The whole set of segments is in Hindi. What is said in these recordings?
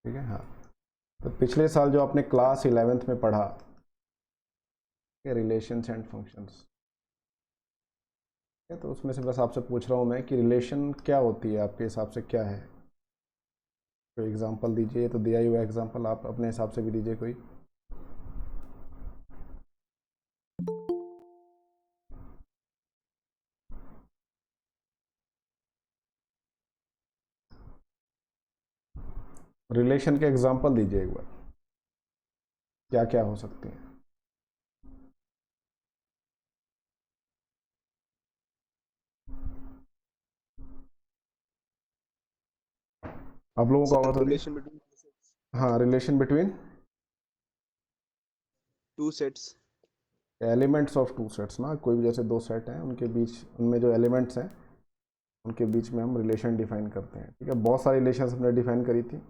ठीक है। हाँ, तो पिछले साल जो आपने क्लास 11th में पढ़ा रिलेशंस एंड फंक्शंस, तो उसमें से बस आपसे पूछ रहा हूँ मैं कि रिलेशन क्या होती है आपके हिसाब से, क्या है? कोई एग्जांपल दीजिए, तो दिया ही हुआ एग्जांपल आप अपने हिसाब से भी दीजिए कोई। रिलेशन के एग्जांपल दीजिए एक बार, क्या क्या हो सकती हैं। आप लोगों का होगा तो रिलेशन बिटवीन हाँ, relation between two sets. Elements of two sets ना, कोई भी जैसे दो सेट हैं उनके बीच, उनमें जो एलिमेंट्स हैं उनके बीच में हम रिलेशन डिफाइन करते हैं। ठीक है, बहुत सारी रिलेशन हमने डिफाइन करी थी।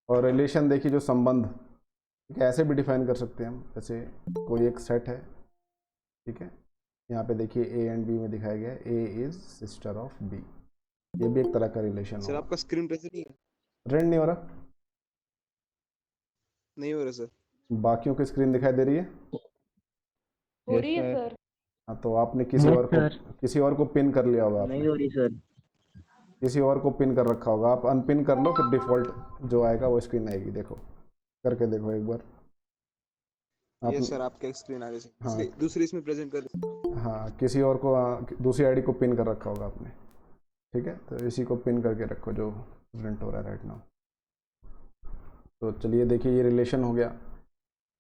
और रिलेशन देखिए, जो संबंध, ठीक है, ऐसे भी डिफाइन कर सकते हैं हम। जैसे कोई एक सेट है, ठीक है, यहाँ पे देखिए ए एंड बी में दिखाया गया है, A is sister of B, ये भी एक तरह का रिलेशन सर होगा। आपका स्क्रीन प्रेजेंट नहीं है? रेंड नहीं हो रहा? नहीं हो रहा सर। बाकियों की स्क्रीन दिखाई दे रही है? हो यस रही है सर। सर। हाँ, तो आपने किसी यस और को, सर। किसी और को पिन कर लिया होगा नहीं आपने, हो रही सर। किसी और को पिन कर रखा होगा। आप अनपिन कर लो, फिर डिफ़ॉल्ट जो आएगा वो स्क्रीन आएगी। देखो, करके देखो एक बार आप। ये सर आपके स्क्रीन आ गई सर। हाँ, दूसरी दूसरी इसमें प्रेजेंट कर। हाँ, किसी और को दूसरी आईडी को पिन कर रखा होगा आपने। ठीक है, तो इसी को पिन करके रखो जो प्रेजेंट हो रहा है राइट नाउ। तो चलिए देखिए, ये रिलेशन हो गया।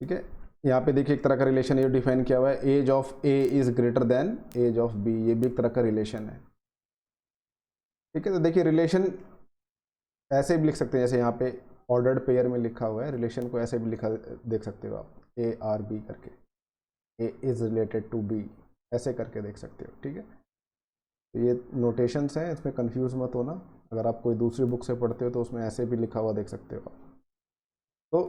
ठीक है, यहाँ पे देखिए एक तरह का रिलेशन ये डिफाइन किया हुआ है, age of A is greater than age of B, ये भी एक तरह का रिलेशन है। ठीक है, तो देखिए रिलेशन ऐसे भी लिख सकते हैं, जैसे यहाँ पे ऑर्डर्ड पेयर में लिखा हुआ है, रिलेशन को ऐसे भी लिखा देख सकते हो आप, ए आर बी करके, ए इज रिलेटेड टू बी, ऐसे करके देख सकते हो। ठीक है, तो ये नोटेशंस हैं, इसमें कंफ्यूज मत होना। अगर आप कोई दूसरी बुक से पढ़ते हो तो उसमें ऐसे भी लिखा हुआ देख सकते हो आप। तो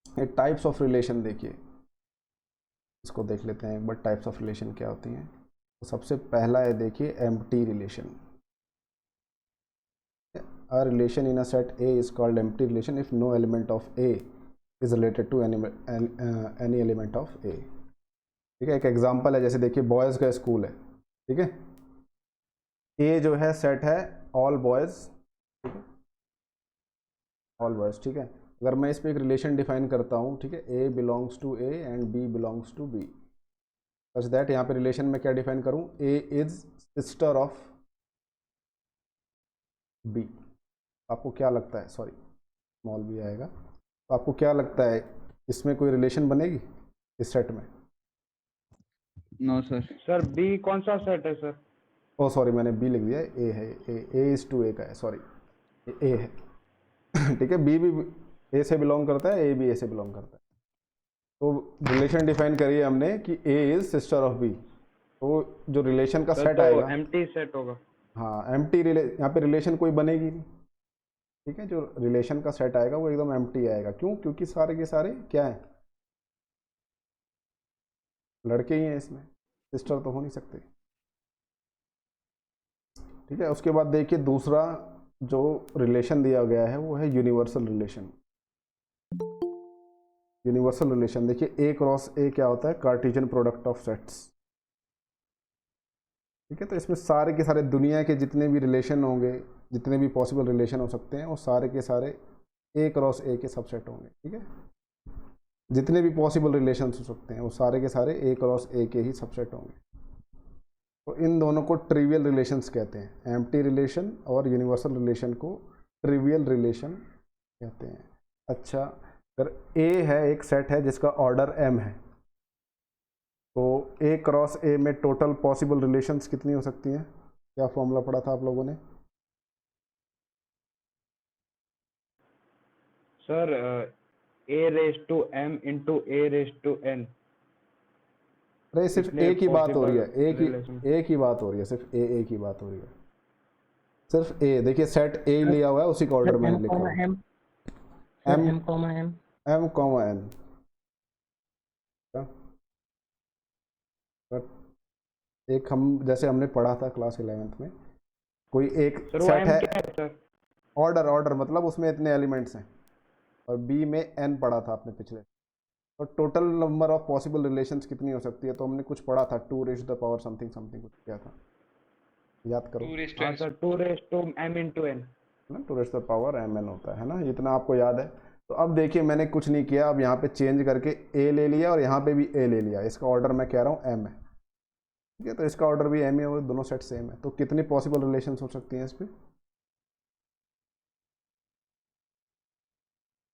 ये टाइप्स ऑफ रिलेशन देखिए, इसको देख लेते हैं एक बार, टाइप्स ऑफ रिलेशन क्या होती हैं। तो सबसे पहला है देखिए empty relation. A relation in a set A is called empty relation if no element of A is related to any element of A। ठीक है, एक एग्जांपल है, जैसे देखिए बॉयज़ का स्कूल है, ठीक है, ए जो है सेट है ऑल बॉयज़, ठीक है, ऑल बॉयज़। ठीक है, अगर मैं इस पर एक रिलेशन डिफाइन करता हूँ, ठीक है, A belongs to A and B belongs to B, such that यहाँ पे रिलेशन में क्या डिफाइन करूँ, A is sister of B. आपको क्या लगता है, सॉरी स्मॉल बी आएगा, तो आपको क्या लगता है इसमें कोई रिलेशन बनेगी इस सेट में? No sir. सर बी कौन सा सेट है सर? ओ सॉरी, मैंने बी लिख दिया, ए है, ए इज टू ए का है, सॉरी, ए है। ठीक है, बी भी ए से बिलोंग करता है, ए भी ए से बिलोंग करता है। तो रिलेशन डिफाइन करिए हमने कि ए इज सिस्टर ऑफ बी, तो जो रिलेशन का सेट तो आएगा, एम्प्टी सेट होगा। हाँ एम्प्टी, यहाँ पे रिलेशन कोई बनेगी नहीं। ठीक है, जो रिलेशन का सेट आएगा वो एकदम एम्प्टी आएगा। क्यों? क्योंकि सारे के सारे क्या है, लड़के ही हैं, इसमें सिस्टर तो हो नहीं सकते। ठीक है, उसके बाद देखिए दूसरा जो रिलेशन दिया गया है वो है यूनिवर्सल रिलेशन। यूनिवर्सल रिलेशन देखिए, ए क्रॉस ए क्या होता है, कार्टेशियन प्रोडक्ट ऑफ सेट्स। ठीक है, तो इसमें सारे के सारे दुनिया के जितने भी रिलेशन होंगे, जितने भी पॉसिबल रिलेशन हो सकते हैं, वो सारे के सारे ए क्रॉस ए के सबसेट होंगे। ठीक है, जितने भी पॉसिबल रिलेशन हो सकते हैं वो सारे के सारे ए क्रॉस ए के ही सबसेट होंगे। तो इन दोनों को ट्रिवियल रिलेशंस कहते हैं, एम्प्टी रिलेशन और यूनिवर्सल रिलेशन को ट्रिवियल रिलेशन कहते हैं। अच्छा, अगर ए है, एक सेट है जिसका ऑर्डर एम है, तो ए क्रॉस ए में टोटल पॉसिबल रिलेशंस कितनी हो सकती हैं? क्या फॉर्मूला पढ़ा था आप लोगों ने? Sir a raise to m into a raise to n. अरे सिर्फ इतने ए की बात हो रही है, रिलेशन। ए की बात हो रही है, सिर्फ ए की बात हो रही है, सिर्फ ए। देखिए सेट ए लिया हुआ है, उसी का ऑर्डर मैंने लिखा हुआ है, m m comma m. M comma n. एक हम जैसे हमने पढ़ा था क्लास 11th में, कोई एक सर वो सेट एम है, क्या है सर? ऑर्डर मतलब उसमें इतने एलिमेंट्स हैं, और बी में एन पढ़ा था आपने पिछले। तो total number of possible relations कितनी हो सकती है, तो हमने कुछ पढ़ा था 2 raise to the power something something, कुछ क्या था याद करो। 2 raised to हाँ n sir 2 raise to m into n। ना 2 raise to the power m n होता है ना, इतना आपको याद है। तो अब देखिए मैंने कुछ नहीं किया, अब यहाँ पे चेंज करके ए ले लिया और यहाँ पे भी ए ले लिया, इसका ऑर्डर मैं कह रहा हूँ एम है, ठीक है। तो इसका ऑर्डर भी एम ही होगा, दोनों सेट सेम है। तो कितनी पॉसिबल रिलेशंस हो सकती हैं इस पर,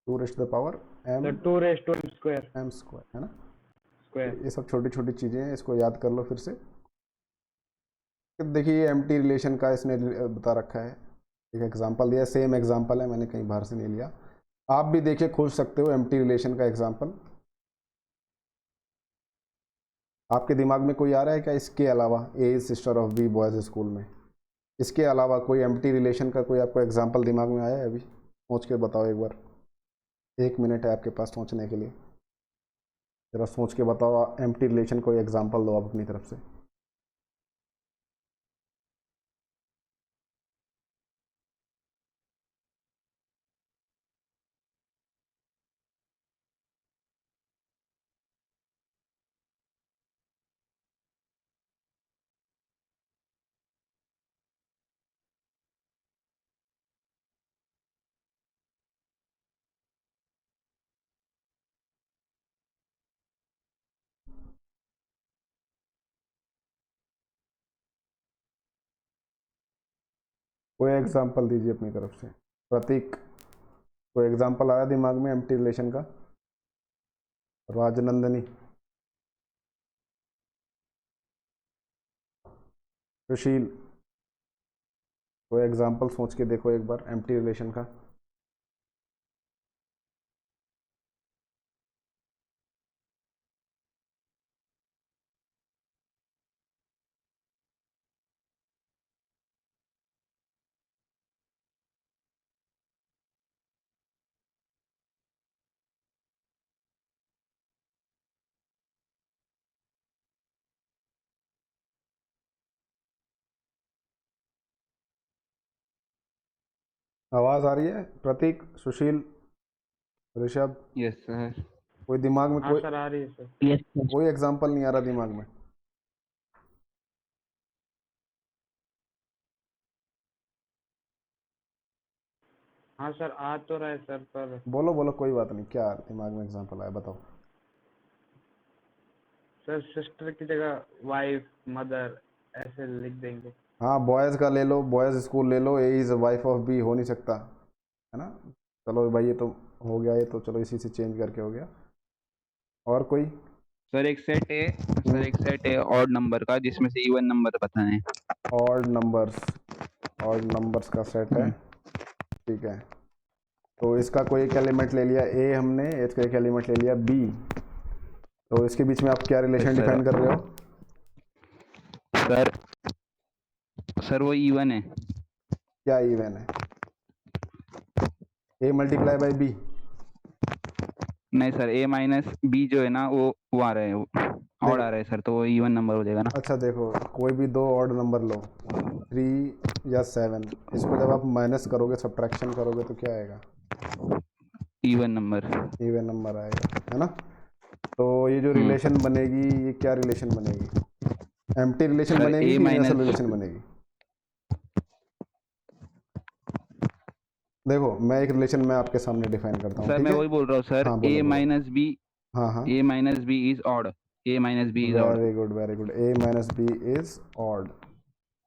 2 raise to the power m, sir 2 raise to m square m square, है ना। स्क्वायर। ये सब छोटी छोटी चीज़ें हैं, इसको याद कर लो फिर से। देखिए ये एम्प्टी रिलेशन का इसने बता रखा है, एक एग्जांपल दिया, सेम एग्जांपल है, मैंने कहीं बाहर से नहीं लिया। आप भी देखिए खोज सकते हो एम्प्टी रिलेशन का एग्जांपल। आपके दिमाग में कोई आ रहा है क्या इसके अलावा, A is sister of B boys school में, इसके अलावा कोई एम्प्टी रिलेशन का कोई आपको एग्जांपल दिमाग में आया है? अभी सोच के बताओ एक बार, 1 मिनट है आपके पास सोचने के लिए, ज़रा सोच के बताओ एम्प्टी रिलेशन कोई एग्जांपल दो आप अपनी तरफ से। कोई एग्जांपल दीजिए अपनी तरफ से। प्रतीक, कोई एग्जांपल आया दिमाग में एम्प्टी रिलेशन का? राजनंदनी, सुशील, कोई एग्जांपल सोच के देखो एक बार एम्प्टी रिलेशन का। आवाज़ आ रही है? प्रतीक, सुशील, ऋषभ, यस सर। कोई दिमाग में हाँ सर आ रही है सर। Yes sir. कोई एग्जांपल नहीं आ रहा दिमाग में? हाँ सर आ तो रहा है सर, पर बोलो बोलो, कोई बात नहीं, क्या दिमाग में एग्जांपल आया बताओ। सर सिस्टर की जगह वाइफ मदर ऐसे लिख देंगे। हाँ बॉयज़ का ले लो, बॉयज़ स्कूल ले लो, A is wife of B, हो नहीं सकता है ना। चलो भाई ये तो हो गया, ये तो चलो इसी से चेंज करके हो गया। और कोई? सर एक सेट है, सर एक सेट है ऑड नंबर का जिसमें से इवन नंबर बताने हैं। ऑड नंबर्स, ऑड नंबर्स का सेट है, ठीक है। तो इसका कोई एक एलिमेंट ले लिया ए हमने, इसका एक एलिमेंट ले लिया बी, तो इसके बीच में आप क्या रिलेशन Yes, sir. डिफाइन कर रहे हो? सर सर वो इवन है। क्या इवन है? A multiply by B? नहीं सर, ए माइनस बी जो है ना वो आ रहा है, वो ऑड आ रहा है सर, तो वो इवन नंबर हो जाएगा ना। अच्छा देखो, कोई भी दो ऑड नंबर लो, 3 या 7, इसको जब आप माइनस करोगे, सब्ट्रैक्शन करोगे तो क्या आएगा? Even number. इवन नंबर आएगा, है ना। तो ये जो रिलेशन बनेगी, ये क्या रिलेशन बनेगी? एम्प्टी रिलेशन सर, बनेगी A कि यूनिवर्सल minus- रिलेशन बनेगी? देखो मैं एक रिलेशन मैं आपके सामने डिफाइन करता हूँ, सर ठीक मैं है। वही बोल रहा हूँ सर, हाँ, बोलो, ए बोलो। माइनस बी, हाँ हाँ, A minus B is odd, A minus B is odd. Very good very good, A minus B is odd,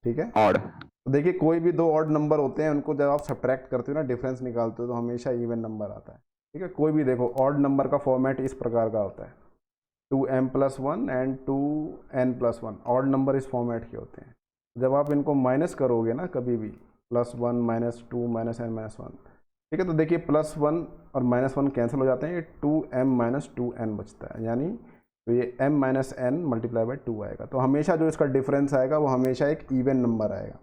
ठीक है। ऑड। तो देखिए कोई भी दो ऑड नंबर होते हैं, उनको जब आप सब्ट्रैक्ट करते हो ना, डिफरेंस निकालते हो, तो हमेशा इवन नंबर आता है, ठीक है। कोई भी देखो ऑड नंबर का फॉर्मेट इस प्रकार का होता है, 2m+1 and 2n+1, odd number इस फॉर्मेट के होते हैं। जब आप इनको माइनस करोगे ना कभी भी, +1 -2 -n-1, ठीक है, तो देखिए +1 और -1 कैंसिल हो जाते हैं, ये 2m-2n बचता है, यानी तो ये m-n मल्टीप्लाई बाई 2 आएगा। तो हमेशा जो इसका डिफरेंस आएगा वो हमेशा एक इवन नंबर आएगा।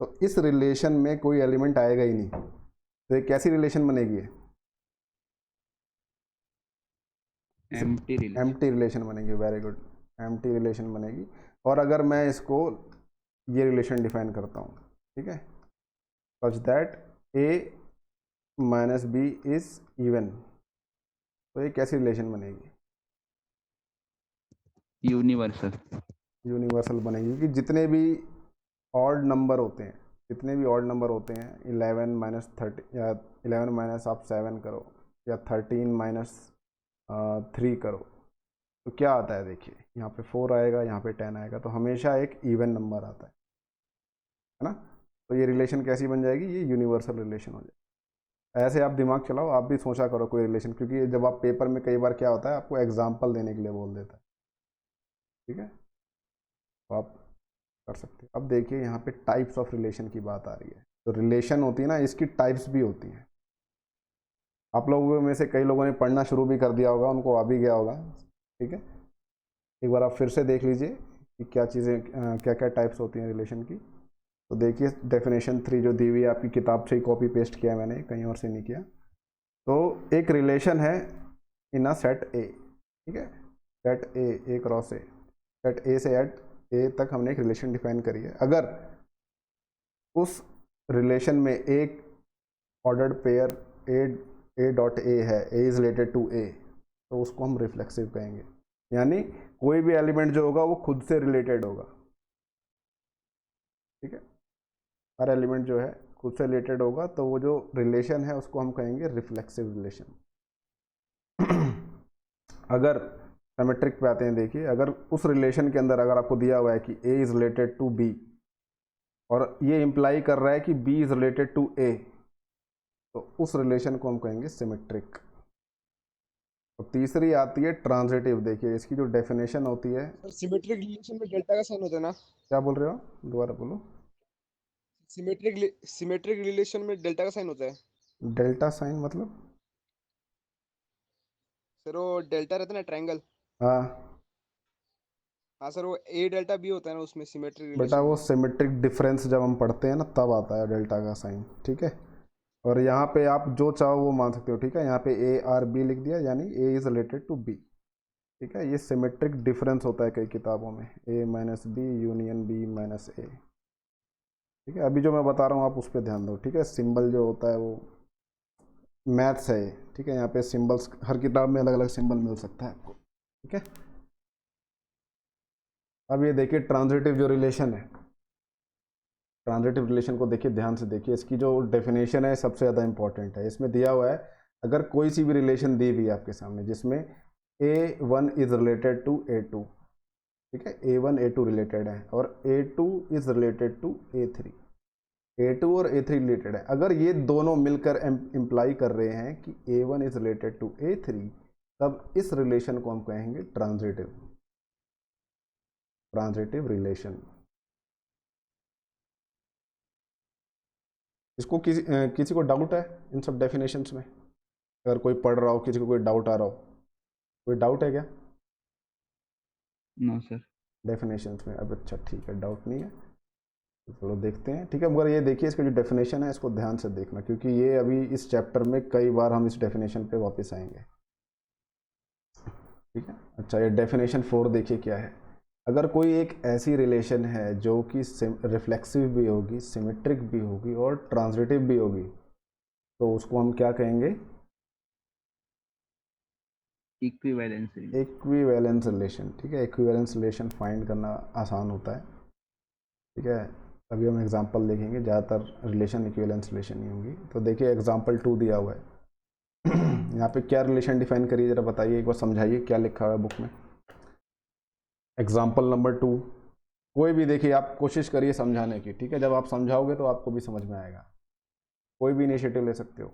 तो इस रिलेशन में कोई एलिमेंट आएगा ही नहीं। तो ये कैसी रिलेशन बनेगी? एम्प्टी रिलेशन बनेगी, वेरी गुड, एम्प्टी रिलेशन बनेगी। और अगर मैं इसको ये रिलेशन डिफाइन करता हूँ, ठीक है, such that a minus B is even, तो ये कैसी रिलेशन बनेगी? यूनिवर्सल। यूनिवर्सल बनेगी, क्योंकि जितने भी ऑड नंबर होते हैं, जितने भी ऑड नंबर होते हैं, 11 माइनस 30 या 11 माइनस आप 7 करो या 13 माइनस 3 करो, तो क्या आता है? देखिए यहाँ पे 4 आएगा, यहाँ पे 10 आएगा, तो हमेशा एक इवन नंबर आता है ना? तो ये रिलेशन कैसी बन जाएगी? ये यूनिवर्सल रिलेशन हो जाएगी। ऐसे आप दिमाग चलाओ, आप भी सोचा करो कोई रिलेशन, क्योंकि जब आप पेपर में कई बार क्या होता है, आपको एग्जाम्पल देने के लिए बोल देता है, ठीक है, तो आप कर सकते हो। अब देखिए यहाँ पे टाइप्स ऑफ रिलेशन की बात आ रही है। तो रिलेशन होती है ना, इसकी टाइप्स भी होती हैं। आप लोगों में से कई लोगों ने पढ़ना शुरू भी कर दिया होगा, उनको आ भी गया होगा, ठीक है। एक बार आप फिर से देख लीजिए कि क्या चीज़ें, क्या क्या टाइप्स होती हैं रिलेशन की। तो देखिए डेफिनेशन 3 जो दी हुई है, आपकी किताब से ही कॉपी पेस्ट किया है मैंने, कहीं और से नहीं किया। तो एक रिलेशन है इन अ सेट ए, ठीक है, सेट ए, ए क्रॉस ए, सेट ए से एट ए तक हमने एक रिलेशन डिफाइन करी है। अगर उस रिलेशन में एक ordered pair A dot A है, ए इज रिलेटेड टू ए, तो उसको हम रिफ्लेक्सिव कहेंगे। यानी कोई भी एलिमेंट जो होगा वो खुद से रिलेटेड होगा, ठीक है, हर एलिमेंट जो है खुद से रिलेटेड होगा, तो वो जो रिलेशन है उसको हम कहेंगे रिफ्लेक्सिव रिलेशन। अगर सिमेट्रिक पे आते हैं, देखिए अगर उस रिलेशन के अंदर अगर आपको दिया हुआ है कि ए इज रिलेटेड टू बी और ये इंप्लाई कर रहा है कि बी इज रिलेटेड टू ए, तो उस रिलेशन को हम कहेंगे सिमेट्रिक। और तीसरी आती है ट्रांजिटिव। देखिए इसकी जो डेफिनेशन होती है, सर सिमेट्रिक रिलेशन में डेल्टा का साइन होता है ना? क्या बोल रहे हो, दोबारा बोलो। सिमेट्रिक रिलेशन में डेल्टा का साइन होता है डेल्टा साइन मतलब? सर। वो डेल्टा रहता है ना, ट्रायंगल। हाँ हाँ सर, वो ए डेल्टा बी होता है ना उसमें, सिमेट्रिक बेटा, रिलेशन वो में। सिमेट्रिक डिफरेंस जब हम पढ़ते हैं ना, तब आता है डेल्टा का साइन, ठीक है। और यहाँ पे आप जो चाहो वो मान सकते हो, ठीक है। यहाँ पे ए आर बी लिख दिया, यानी ए इज रिलेटेड टू बी, ठीक है। ये सिमेट्रिक डिफरेंस होता है कई किताबों में, A minus B union B minus A, ठीक है। अभी जो मैं बता रहा हूँ आप उस पर ध्यान दो, ठीक है। सिंबल जो होता है वो मैथ्स है, ठीक है। यहाँ पे सिंबल्स हर किताब में अलग अलग सिंबल मिल सकता है आपको, ठीक है। अब ये देखिए ट्रांजिटिव जो रिलेशन है, ट्रांजिटिव रिलेशन को देखिए ध्यान से देखिए। इसकी जो डेफिनेशन है सबसे ज़्यादा इंपॉर्टेंट है। इसमें दिया हुआ है, अगर कोई सी भी रिलेशन दी हुई है आपके सामने जिसमें A1 is related to A2, ठीक है, A1 A2 रिलेटेड है और A2 is related to A3, A2 और A3 रिलेटेड है। अगर ये दोनों मिलकर इम्प्लाई कर रहे हैं कि A1 is related to A3, तब इस रिलेशन को हम कहेंगे ट्रांजिटिव, ट्रांजिटिव रिलेशन। इसको किसी को डाउट है इन सब डेफिनेशंस में? अगर कोई पढ़ रहा हो, किसी को कोई डाउट आ रहा हो, कोई डाउट है क्या नो सर। डेफिनेशंस में? अब अच्छा ठीक है, डाउट नहीं है तो चलो देखते हैं, ठीक है। मगर ये देखिए इसका जो डेफिनेशन है इसको ध्यान से देखना, क्योंकि ये अभी इस चैप्टर में कई बार हम इस डेफिनेशन पे वापस आएंगे, ठीक है। अच्छा, ये डेफिनेशन 4 देखिए क्या है। अगर कोई एक ऐसी रिलेशन है जो कि रिफ्लेक्सिव भी होगी, सिमेट्रिक भी होगी और ट्रांजिटिव भी होगी, तो उसको हम क्या कहेंगे? Equivalence relation. इक्विवेलेंस रिलेशन, ठीक है। इक्विवेलेंस रिलेशन फाइंड करना आसान होता है, ठीक है। अभी हम एग्जांपल देखेंगे, ज़्यादातर रिलेशन इक्विवेलेंस रिलेशन ही होंगी। तो देखिए एग्जांपल 2 दिया हुआ है। यहाँ पे क्या रिलेशन डिफाइन करिए, ज़रा बताइए, एक बार समझाइए क्या लिखा हुआ है बुक में। एग्जाम्पल नंबर 2, कोई भी देखिए आप कोशिश करिए समझाने की, ठीक है। जब आप समझाओगे तो आपको भी समझ में आएगा, कोई भी इनिशिएटिव ले सकते हो।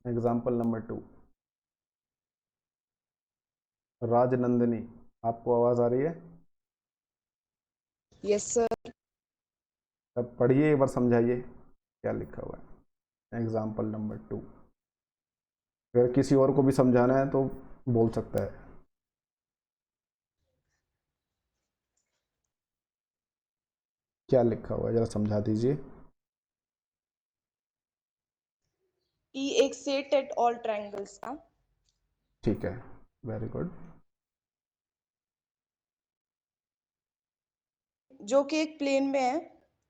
एग्जाम्पल नंबर 2, राजनंदिनी, आपको आवाज़ आ रही है? Yes sir. अब पढ़िए, एक बार समझाइए क्या लिखा हुआ है एग्जाम्पल नंबर 2। अगर किसी और को भी समझाना है तो बोल सकता है। क्या लिखा हुआ है जरा समझा दीजिए। ई एक सेट एट ऑल ट्रायंगल्स का। ठीक है, वेरी गुड। जो कि एक प्लेन में है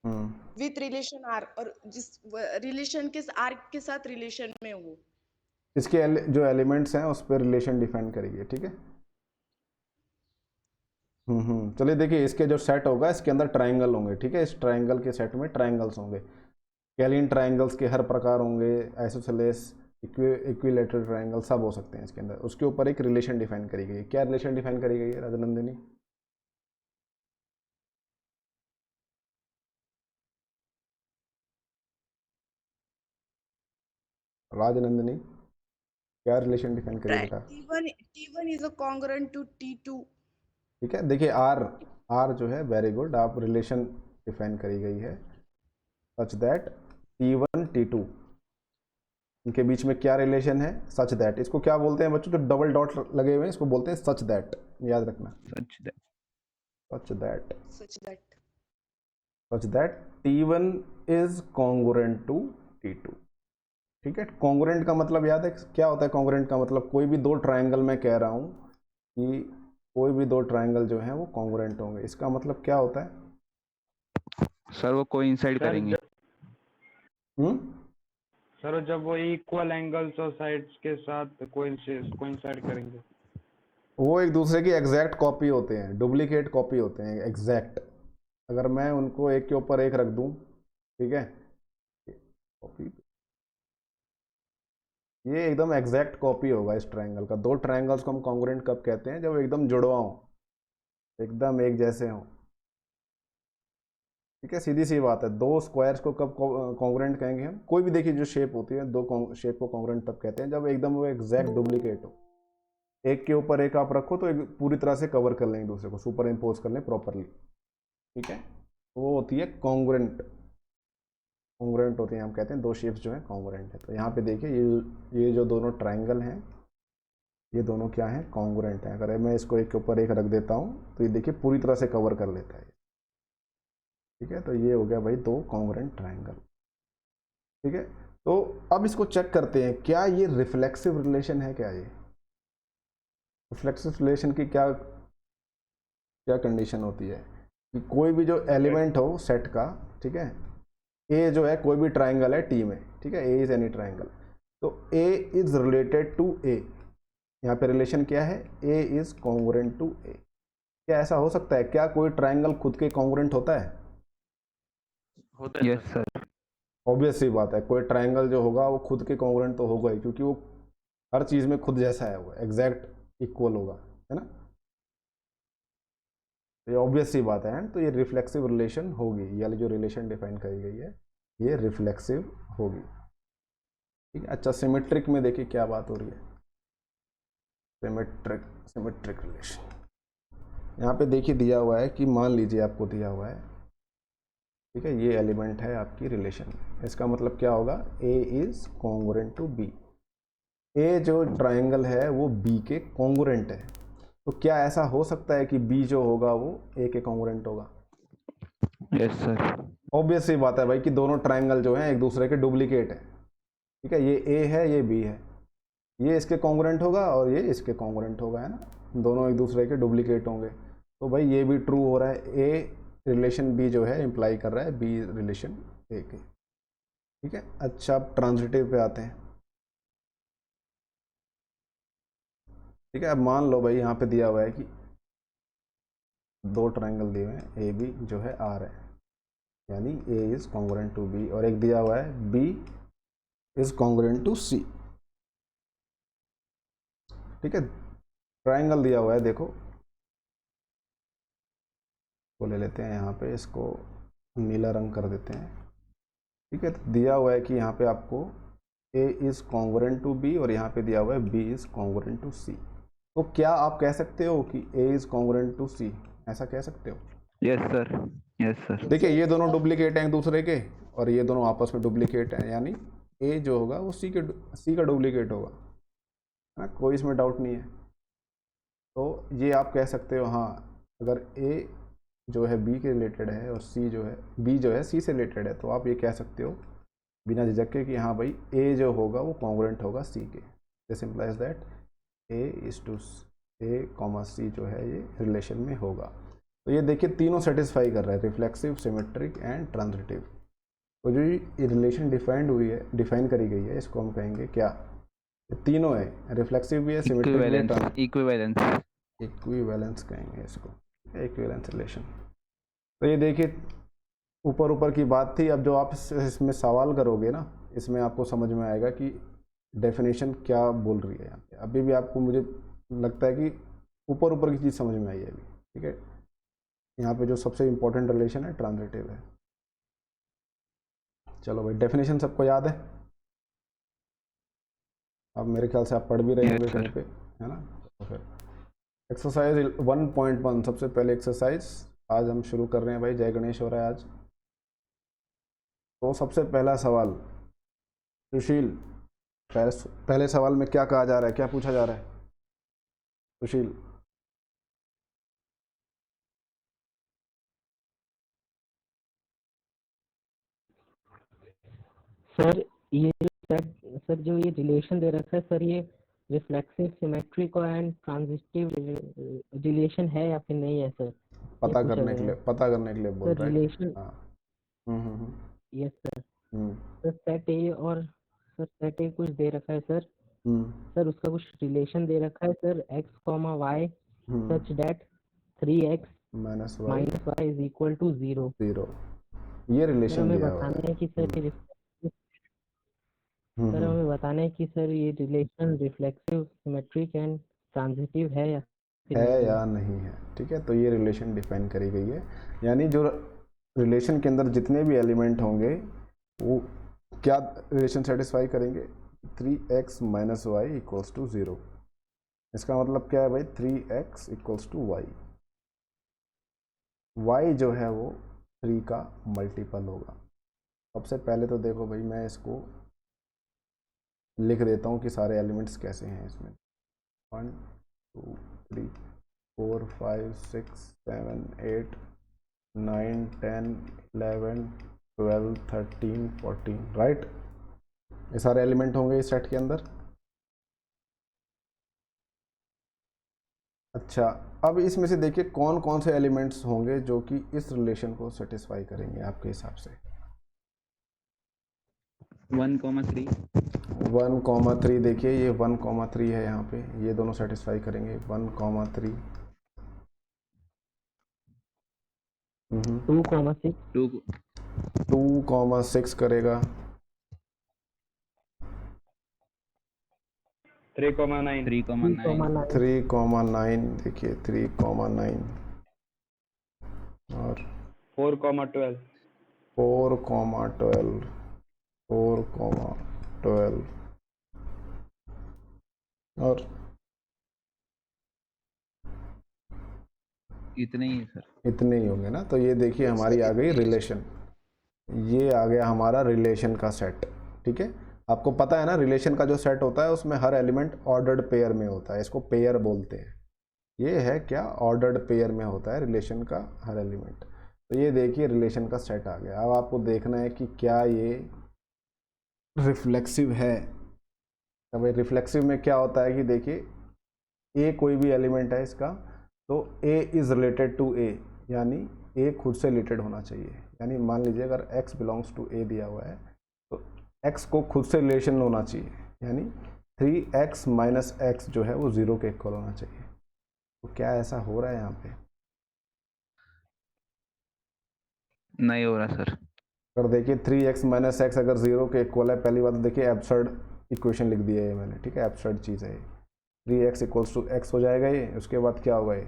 विथ रिलेशन आर, और जिस रिलेशन के आर के साथ रिलेशन में हो। इसके जो एलिमेंट्स हैं उस पर रिलेशन डिफाइन करिए, ठीक है। चलिए देखिए, इसके जो सेट होगा इसके अंदर ट्राइंगल होंगे, ठीक है। इस ट्राइंगल के सेट में ट्राइंगल्स होंगे, कैलिन ट्राइंगल्स के हर प्रकार होंगे, आइसोसेलेस, इक्विलेटरल ट्राइंगल सब हो सकते हैं इसके अंदर। उसके ऊपर एक रिलेशन डिफाइन करी गई है। क्या रिलेशन डिफाइन करी गई है राजनंदिनी? राजनंदिनी, क्या रिलेशन डिफाइन करिए बेटा? T1 is a congruent to T2। ठीक है, देखिए आर जो है, वेरी गुड, आप रिलेशन डिफाइन करी गई है सच दैट T1 T2 इनके बीच में क्या रिलेशन है, सच दैट। इसको क्या बोलते हैं बच्चों, जो डबल डॉट लगे हुए हैं इसको बोलते हैं सच दैट, याद रखना। Such that such that such that such that T1 is congruent to T2, ठीक है। कॉन्ग्रुएंट का मतलब याद है क्या होता है? कॉन्ग्रुएंट का मतलब कोई भी दो ट्राइंगल, मैं कह रहा हूँ कि कोई भी दो ट्राइंगल जो है वो कॉन्ग्रुएंट होंगे। इसका मतलब क्या होता है सर? वो कोइंसाइड सर करेंगे। सर जब वो इक्वल एंगल्स और साइड्स के साथ कोइंसाइड करेंगे। वो एक दूसरे की एग्जैक्ट कॉपी होते हैं, डुप्लीकेट कॉपी होते हैं, एग्जैक्ट। अगर मैं उनको एक के ऊपर एक रख दूं, ठीक है, कॉपी, ये एकदम एग्जैक्ट कॉपी होगा इस ट्रायंगल का। दो ट्रायंगल्स को हम कॉन्ग्रुएंट कब कहते हैं? जब एकदम जुड़वा हो, एकदम एक जैसे हो, ठीक है। सीधी सी बात है। दो स्क्वायर्स को कब कॉन्ग्रुएंट कहेंगे हम? कोई भी देखिए जो शेप होती है, दो शेप को कॉन्ग्रुएंट तब कहते हैं जब एकदम वो एग्जैक्ट डुप्लीकेट हो। एक के ऊपर एक आप रखो तो एक पूरी तरह से कवर कर लें एक दूसरे को, सुपर इम्पोज कर लें प्रॉपरली, ठीक है। वो होती है कॉन्ग्रुएंट। कॉन्ग्रुएंट होते हैं, हम कहते हैं दो शेप्स जो हैं कॉन्ग्रुएंट है। तो यहाँ पे देखिए ये जो दोनों ट्राइंगल हैं, ये दोनों क्या हैं? कॉन्ग्रुएंट हैं। अगर मैं इसको एक के ऊपर एक रख देता हूँ तो ये देखिए पूरी तरह से कवर कर लेता है, ठीक है। तो ये हो गया भाई दो कॉन्ग्रुएंट ट्राइंगल, ठीक है। तो अब इसको चेक करते हैं, क्या ये रिफ्लेक्सिव रिलेशन है? क्या ये रिफ्लेक्सिव रिलेशन की क्या क्या कंडीशन होती है कि कोई भी जो एलिमेंट हो सेट का, ठीक है, ए जो है कोई भी ट्राइंगल है टी में, ठीक है, ए इज एनी ट्राइंगल, तो ए इज रिलेटेड टू ए। यहाँ पे रिलेशन क्या है? ए इज कॉन्ग्रुएंट टू ए। क्या ऐसा हो सकता है? क्या कोई ट्राइंगल खुद के कॉन्ग्रुएंट होता है? Yes sir. ऑब्वियस सी बात है, कोई ट्राइंगल जो होगा वो खुद के कॉन्ग्रुएंट तो होगा ही, क्योंकि वो हर चीज में खुद जैसा है, वो एग्जैक्ट इक्वल होगा, है ना। ये ऑब्वियस सी बात है। तो ये रिफ्लेक्सिव रिलेशन होगी, ये वाली जो रिलेशन डिफाइन करी गई है ये रिफ्लेक्सिव होगी, ठीक है। अच्छा, सिमेट्रिक में देखिए क्या बात हो रही है। सिमेट्रिक रिलेशन यहाँ पे देखिए दिया हुआ है कि मान लीजिए आपको दिया हुआ है, ठीक है, ये एलिमेंट है आपकी रिलेशन में। इसका मतलब क्या होगा? ए इज कॉन्ग्रुएंट टू बी। ए जो ट्राइंगल है वो बी के कॉन्ग्रुएंट है। तो क्या ऐसा हो सकता है कि बी जो होगा वो ए के कॉन्ग्रुएंट होगा? Yes sir. ऑब्वियस सी बात है भाई कि दोनों ट्राइंगल जो हैं एक दूसरे के डुप्लीकेट है, ठीक है। ये ए है, ये बी है, ये इसके कॉन्ग्रुएंट होगा और ये इसके कॉन्ग्रुएंट होगा, है ना। दोनों एक दूसरे के डुप्लीकेट होंगे। तो भाई ये भी ट्रू हो रहा है, ए रिलेशन बी जो है इम्प्लाई कर रहा है बी रिलेशन ए के, ठीक है। अच्छा, अब ट्रांजिटिव पे आते हैं, ठीक है। अब मान लो भाई यहाँ पे दिया हुआ है कि दो ट्राइंगल दिए हुए हैं, ए बी जो है आर है, यानी ए इज कॉन्ग्रुएंट टू बी, और एक दिया हुआ है बी इज कॉन्ग्रुएंट टू सी, ठीक है। ट्राइंगल दिया हुआ है, देखो को ले लेते हैं यहाँ पे, इसको नीला रंग कर देते हैं, ठीक है। तो दिया हुआ है कि यहाँ पे आपको ए इज कॉन्ग्रुएंट टू बी और यहाँ पे दिया हुआ है बी इज कॉन्ग्रुएंट टू सी। तो क्या आप कह सकते हो कि ए इज कॉन्ग्रुएंट टू सी? ऐसा कह सकते हो? Yes sir. Yes sir. देखिए ये दोनों डुप्लीकेट हैं एक दूसरे के, और ये दोनों आपस में डुप्लीकेट हैं, यानी ए जो होगा वो सी का डुप्लीकेट होगा, है ना। कोई इसमें डाउट नहीं है। तो ये आप कह सकते हो, हाँ, अगर ए जो है बी के रिलेटेड है और सी जो है बी जो है सी से रिलेटेड है, तो आप ये कह सकते हो बिना झिझक के कि हाँ भाई ए जो होगा वो कॉन्ग्रुएंट होगा सी के। This implies that A is to A comma C जो है ये रिलेशन में होगा। तो ये देखिए तीनों सेटिस्फाई कर रहा है, रिफ्लेक्सिव, सिमेट्रिक एंड ट्रांजिटिव। तो जो ये रिलेशन डिफाइन करी गई है, इसको हम कहेंगे क्या, ये तीनों है, रिफ्लेक्सिव भी है, सिमेट्रिक भी है, इक्विवेलेंस इक्विवेलेंस कहेंगे इसको, इक्विवेलेंस रिलेशन। तो ये देखिए ऊपर ऊपर की बात थी। अब जो आप इसमें सवाल करोगे ना, इसमें आपको समझ में आएगा कि डेफिनेशन क्या बोल रही है यहाँ पे। अभी भी आपको, मुझे लगता है कि ऊपर ऊपर की चीज़ समझ में आई है अभी, ठीक है। यहाँ पे जो सबसे इम्पोर्टेंट रिलेशन है ट्रांजिटिव है। चलो भाई, डेफिनेशन सबको याद है, अब मेरे ख्याल से आप पढ़ भी रहे होंगे कहीं पे, है ना। तो फिर एक्सरसाइज 1.1, सबसे पहले एक्सरसाइज आज हम शुरू कर रहे हैं भाई, जय गणेश हो रहा है आज। तो सबसे पहला सवाल, सुशील, पहले सवाल में क्या कहा जा रहा है, क्या पूछा जा रहा है सुशील? सर ये सर जो ये रिलेशन दे रखा है सर, ये रिफ्लेक्सिव, सिमेट्रिक और एंड ट्रांजिटिव रिलेशन है या फिर नहीं है सर? पता पूछा करने के गया लिए, है पता करने के लिए बोल सर रहा है। रिलेशन। हाँ। Yes sir. हम्म सर सेट ए और सर सेट ए कुछ दे रखा है सर। हम्म सर उसका कुछ रिलेशन दे रखा है sir, x comma y such that 3x minus minus y is equal to 0। 0, ये सर रिलेशन हमें दिया हुआ है। बताना है कि सर ये सर हम्म। हमें बताना है कि सर ये relation reflexive, symmetric and transitive है या फिर है नहीं है? या नहीं है, ठीक है। तो ये रिलेशन डिफाइन करी गई है, यानी जो रिलेशन के अंदर जितने भी एलिमेंट होंगे वो क्या रिलेशन सेटिस्फाई करेंगे, 3x minus Y equals to 0। इसका मतलब क्या है भाई, 3x equals to Y. Y जो है वो 3 का मल्टीपल होगा। सबसे पहले तो देखो भाई, मैं इसको लिख देता हूँ कि सारे एलिमेंट्स कैसे हैं इसमें। 1 2 3 4 5 6 7 8 9 10 11 12 13 14, राइट। ये सारे एलिमेंट होंगे इस सेट के अंदर। अच्छा, अब इसमें से देखिए कौन कौन से एलिमेंट्स होंगे जो कि इस रिलेशन को सेटिस्फाई करेंगे आपके हिसाब से। 1,3 1,3 देखिए, ये 1,3 है यहाँ पे, ये दोनों सेटिस्फाई करेंगे 1,3। 2,6 2,6 करेगा। 3,9 3,9 3,9 देखिए, 3,9 और 4,12 4,12 4,12 और इतने ही है सर। इतने ही होंगे ना। तो ये देखिए हमारी आ गई रिलेशन, ये आ गया हमारा रिलेशन का सेट, ठीक है। आपको पता है ना, रिलेशन का जो सेट होता है उसमें हर एलिमेंट ऑर्डर्ड पेयर में होता है, इसको पेयर बोलते हैं। ये है क्या, ऑर्डर्ड पेयर में होता है रिलेशन का हर एलिमेंट। तो ये देखिए रिलेशन का सेट आ गया। अब आपको देखना है कि क्या ये रिफ्लेक्सिव है। तो भाई रिफ्लेक्सिव में क्या होता है कि देखिए, ए कोई भी एलिमेंट है इसका, तो ए इज़ रिलेटेड टू ए, यानी ए खुद से रिलेटेड होना चाहिए। यानी मान लीजिए अगर x बिलोंग्स टू ए दिया हुआ है, तो x को खुद से रिलेशन होना चाहिए, यानी 3x माइनस एक्स जो है वो 0 के इक्वल होना चाहिए। तो क्या ऐसा हो रहा है यहाँ पे? नहीं हो रहा सर। अगर देखिए 3x माइनस एक्स अगर 0 के इक्वल है, पहली बात तो देखिए एब्सर्ड इक्वेशन लिख दिया है मैंने, ठीक है, एब्सर्ड चीज़ है ये। 3x इक्वल्स टू एक्स हो जाएगा ये, उसके बाद क्या होगा, ये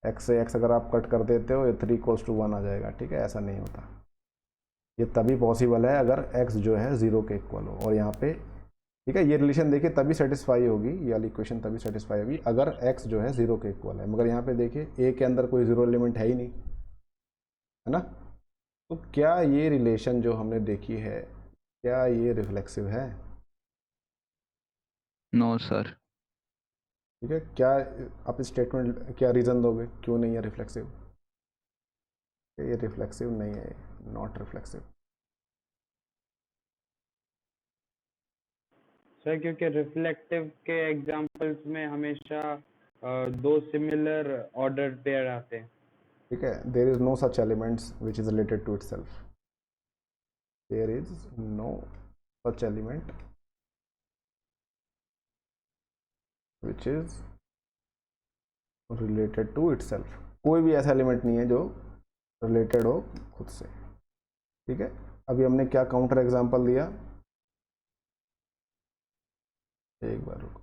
x से x अगर आप कट कर देते हो, ये 3 इक्वल्स टू 1 आ जाएगा, ठीक है। ऐसा नहीं होता, ये तभी पॉसिबल है अगर x जो है 0 के इक्वल हो। और यहाँ पे, ठीक है, ये रिलेशन देखिए तभी सेटिस्फाई होगी, ये वाली इक्वेशन तभी सेटिस्फाई होगी अगर x जो है 0 के इक्वल है। मगर यहाँ पे देखिए a के अंदर कोई 0 एलिमेंट है ही नहीं, है ना। तो क्या ये रिलेशन जो हमने देखी है, क्या ये रिफ्लेक्सिव है? No sir. ठीक है, क्या आप स्टेटमेंट, क्या रीज़न दोगे क्यों नहीं है रिफ्लेक्सिव? ये रिफ्लेक्सिव नहीं है, नॉट रिफ्लेक्सिव। सर क्योंकि रिफ्लेक्टिव के एग्जांपल्स में हमेशा दो सिमिलर ऑर्डर पेयर आते हैं। ठीक है, there is no such elements which is related to itself, there is no such element which is related to itself. कोई भी ऐसा एलिमेंट नहीं है जो रिलेटेड हो खुद से। ठीक है, अभी हमने क्या काउंटर एग्जांपल दिया, एक बार रुको,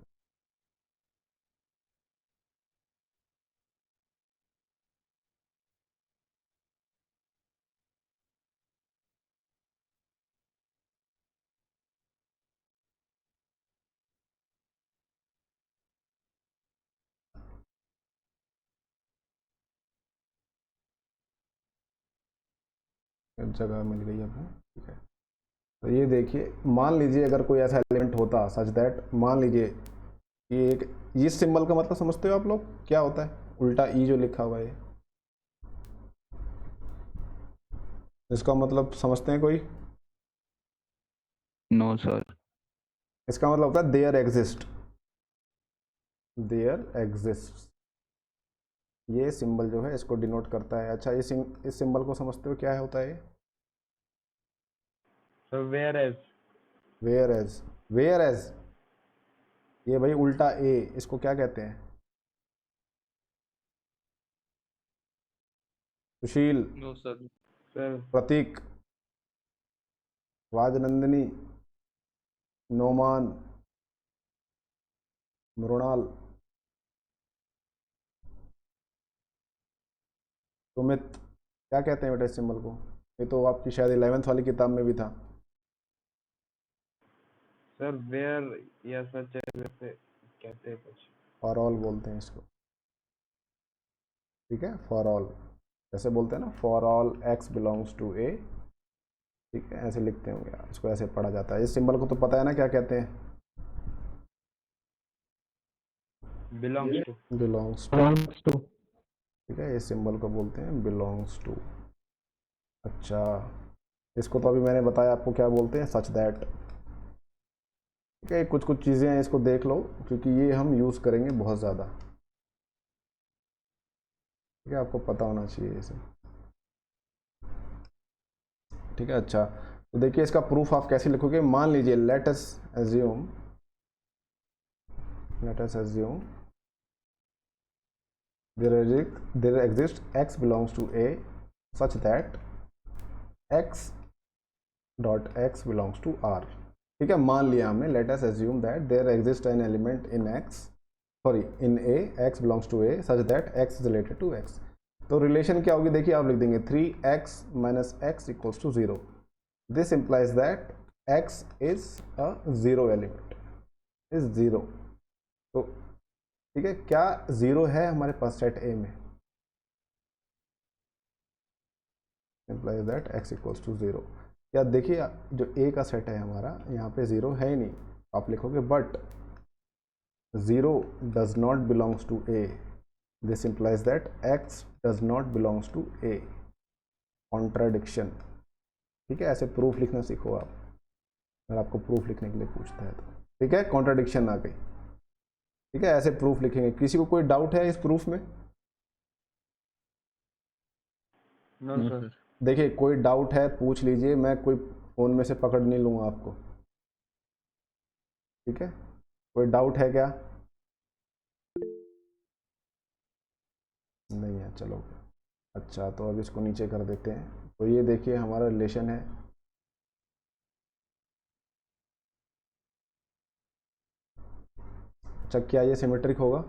जगह मिल गई हमें। ठीक है, तो ये देखिए, मान लीजिए अगर कोई ऐसा एलिमेंट होता सच दैट, मान लीजिए ये एक, ये सिंबल का मतलब समझते हो आप लोग क्या होता है, उल्टा ई जो लिखा हुआ है, इसका मतलब समझते हैं कोई? No sir. इसका मतलब होता है देयर एग्जिस्ट, देयर एग्जिस्ट, ये सिंबल जो है इसको डिनोट करता है। अच्छा, इस सिंबल को समझते हो क्या है, होता है ये? So whereas whereas, whereas, ये भाई उल्टा ए, इसको क्या कहते हैं? Sushil, no sir. sir Prateek, Rajnandini, Noman, Mrinal, Sumit, क्या कहते हैं बेटा इस सिंबल को? ये तो आपकी शायद 11th वाली किताब में भी था। sir where या सच ऐसे कहते हैं कुछ। फॉर ऑल बोलते हैं इसको। ठीक है, फॉर ऑल, जैसे बोलते हैं ना, for all x belongs to A. ठीक है, ऐसे लिखते होंगे, इसको ऐसे पढ़ा जाता है। इस सिंबल को तो पता है ना क्या कहते हैं? belongs to। Belongs to. belongs to। ठीक है, इस सिंबल को बोलते हैं बिलोंग्स टू। अच्छा, इसको तो अभी मैंने बताया आपको क्या बोलते हैं, सच दैट। ठीक है, कुछ कुछ चीज़ें हैं, इसको देख लो क्योंकि ये हम यूज़ करेंगे बहुत ज़्यादा। ठीक है, आपको पता होना चाहिए ये सब। ठीक है, अच्छा, तो देखिए इसका प्रूफ आप कैसे लिखोगे। मान लीजिए let us assume there exists x belongs to a such that x dot x belongs to r। ठीक है, मान लिया हमने, let us assume that there exists an element in in a, x belongs to a such that x is related to x। तो रिलेशन क्या होगी, देखिए आप लिख देंगे 3x minus x equals to 0। this implies that x is a zero element, is 0। तो ठीक है, क्या 0 है हमारे पास सेट ए में, implies that x equals to 0। या देखिए जो ए का सेट है हमारा, यहाँ पे 0 है ही नहीं, आप लिखोगे but 0 does not belongs to a, this implies that x does not belongs to a, contradiction. ठीक है, ऐसे प्रूफ लिखना सीखो आप, अगर आपको प्रूफ लिखने के लिए पूछता है तो। ठीक है, कॉन्ट्राडिक्शन आ गई। ठीक है, ऐसे प्रूफ लिखेंगे। किसी को कोई डाउट है इस प्रूफ में? No sir. देखिए, कोई डाउट है पूछ लीजिए, मैं कोई फोन में से पकड़ नहीं लूँगा आपको। ठीक है, कोई डाउट है क्या? नहीं है, चलो अच्छा, तो अब इसको नीचे कर देते हैं। तो ये देखिए हमारा रिलेशन है, अच्छा क्या ये सिमेट्रिक होगा?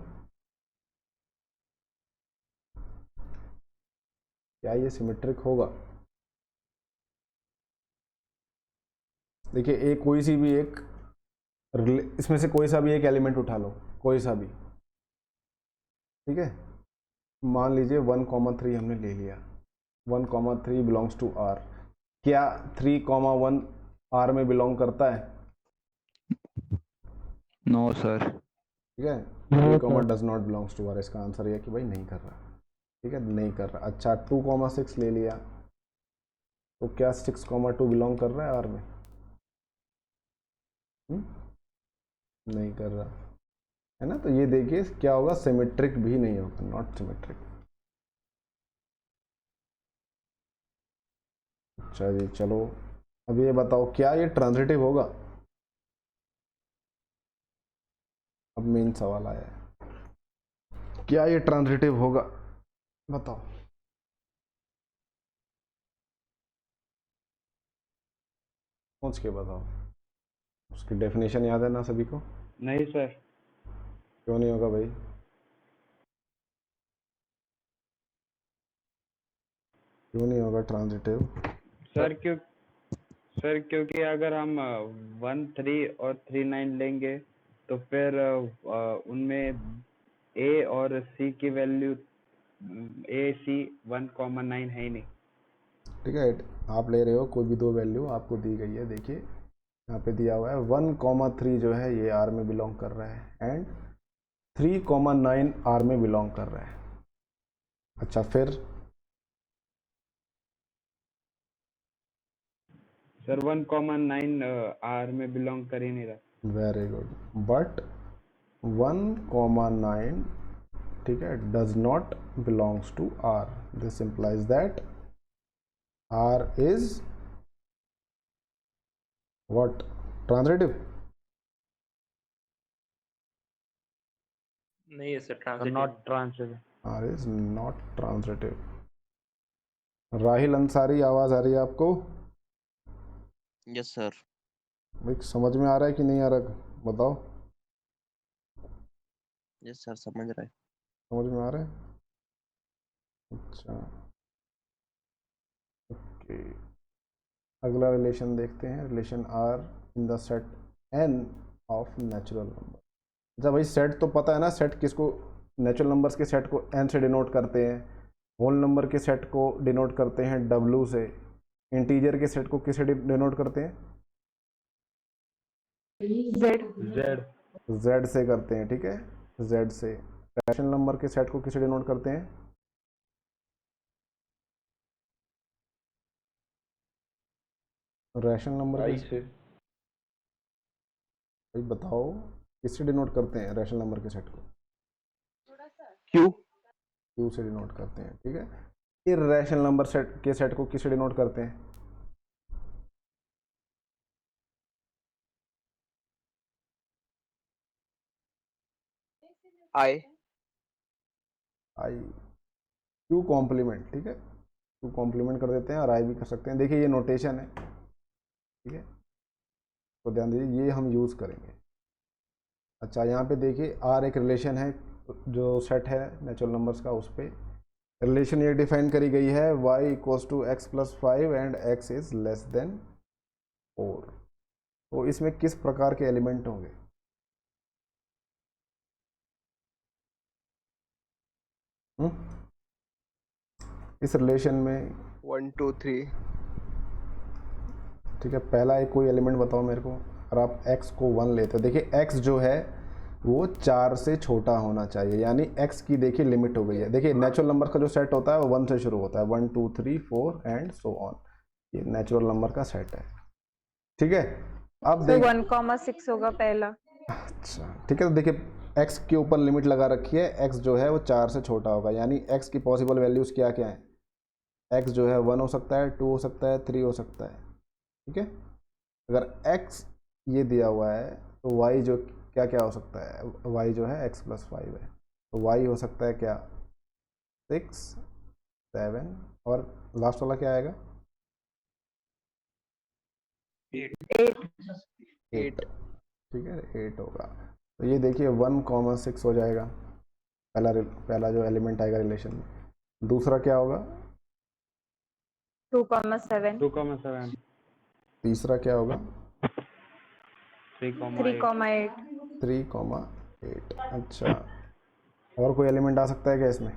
क्या ये सिमेट्रिक होगा? देखिए, एक कोई सी भी एक इसमें से कोई सा भी एक एलिमेंट उठा लो, कोई सा भी। ठीक है, मान लीजिए 1,3 हमने ले लिया, 1,3 बिलोंग्स टू आर। क्या 3,1 आर में बिलोंग करता है? No sir. ठीक है, No, 3, sir। Does not belongs to R, इसका आंसर ये कि भाई नहीं कर रहा। ठीक है, नहीं कर रहा। अच्छा, 2,6 ले लिया, तो क्या 6,2 बिलोंग कर रहा है आर में? नहीं कर रहा है ना। तो ये देखिए क्या होगा, सिमेट्रिक भी नहीं होगा, नॉट सिमेट्रिक। अच्छा जी, चलो अब ये बताओ क्या ये ट्रांजिटिव होगा। अब मेन सवाल आया है, क्या ये ट्रांजिटिव होगा, बताओ। सोच के बताओ। उसकी डेफिनेशन याद है ना सभी को। नहीं सर। क्यों नहीं होगा भाई। क्यों नहीं होगा ट्रांजिटिव। सर क्योंकि अगर हम 1 3 और 3 9 लेंगे तो फिर उनमें ए और सी की वैल्यू ए सी 1,9 है ही नहीं। ठीक है, आप ले रहे हो कोई भी दो वैल्यू आपको दी गई है। देखिए यहाँ पे दिया हुआ है 1,3 जो है ये आर में बिलोंग कर रहा है एंड 3,9 आर में बिलोंग कर रहा है। अच्छा फिर सर 1,9 आर में बिलोंग कर ही नहीं रहा। वेरी गुड, बट 1,9 ठीक है does not belongs to R. This implies that R is what, transitive. नहीं है sir, sir transitive not transitive. R is not transitive. Rahil Ansari, आवाज आ रही है आपको। Yes sir. भाई समझ में आ रहा है कि नहीं आ रहा, बताओ। यस सर, समझ रहे। समझ में आ रहा है। अच्छा ओके, अगला रिलेशन देखते हैं। Relation R in the set N of natural number. अच्छा भाई सेट तो पता है ना, सेट किसको, नेचुरल नंबर्स के सेट को एन से डिनोट करते हैं, होल नंबर के सेट को डिनोट करते हैं डब्ल्यू से, इंटीजर के सेट को किससे डिनोट करते हैं, जेड। जेड से करते हैं। ठीक है, जेड से। रैशनल नंबर के सेट को किससे डिनोट करते हैं, रैशनल नंबर के आई से। भाई बताओ किससे डिनोट करते हैं रैशनल नंबर के सेट को, क्यू। क्यू से डिनोट करते हैं। ठीक है, इर्रेशनल नंबर सेट के सेट को किससे डिनोट करते हैं, आई। आई। Q complement. ठीक है, क्यू कॉम्प्लीमेंट कर देते हैं और आई भी कर सकते हैं। देखिए ये नोटेशन है, ठीक है, तो ध्यान दीजिए ये हम यूज़ करेंगे। अच्छा यहाँ पे देखिए आर एक रिलेशन है जो सेट है नेचुरल नंबर्स का, उस पर रिलेशन ये डिफाइन करी गई है y equals to x plus 5 and x is less than 4। तो इसमें किस प्रकार के एलिमेंट होंगे, हुँ? इस रिलेशन में 1 2 3। ठीक है, पहला एक कोई एलिमेंट बताओ मेरे को। और आप x को 1 लेते हो, देखिए x जो है वो 4 से छोटा होना चाहिए, यानी x की देखिए लिमिट हो गई है। देखिए नेचुरल नंबर का जो सेट होता है वो 1 से शुरू होता है, 1 2 3 4 एंड सो ऑन। ये नेचुरल नंबर का सेट है। ठीक है, अब तो देख 1,6 होगा पहला। अच्छा ठीक है, तो देखिए x के ऊपर लिमिट लगा रखी है, x जो है वो 4 से छोटा होगा, यानी x की पॉसिबल वैल्यूज़ क्या क्या हैं, x जो है 1 हो सकता है, 2 हो सकता है, 3 हो सकता है। ठीक है, अगर x ये दिया हुआ है तो y जो क्या क्या हो सकता है, y जो है x प्लस 5 है, तो y हो सकता है क्या 6 7 और लास्ट वाला क्या आएगा 8। ठीक है 8 होगा। तो ये देखिए 1,6 हो जाएगा, पहला जो एलिमेंट आएगा रिलेशन में। दूसरा क्या होगा 2,7 2,7 तीसरा क्या होगा 3,8 3,8 3,8। अच्छा और कोई एलिमेंट आ सकता है क्या इसमें,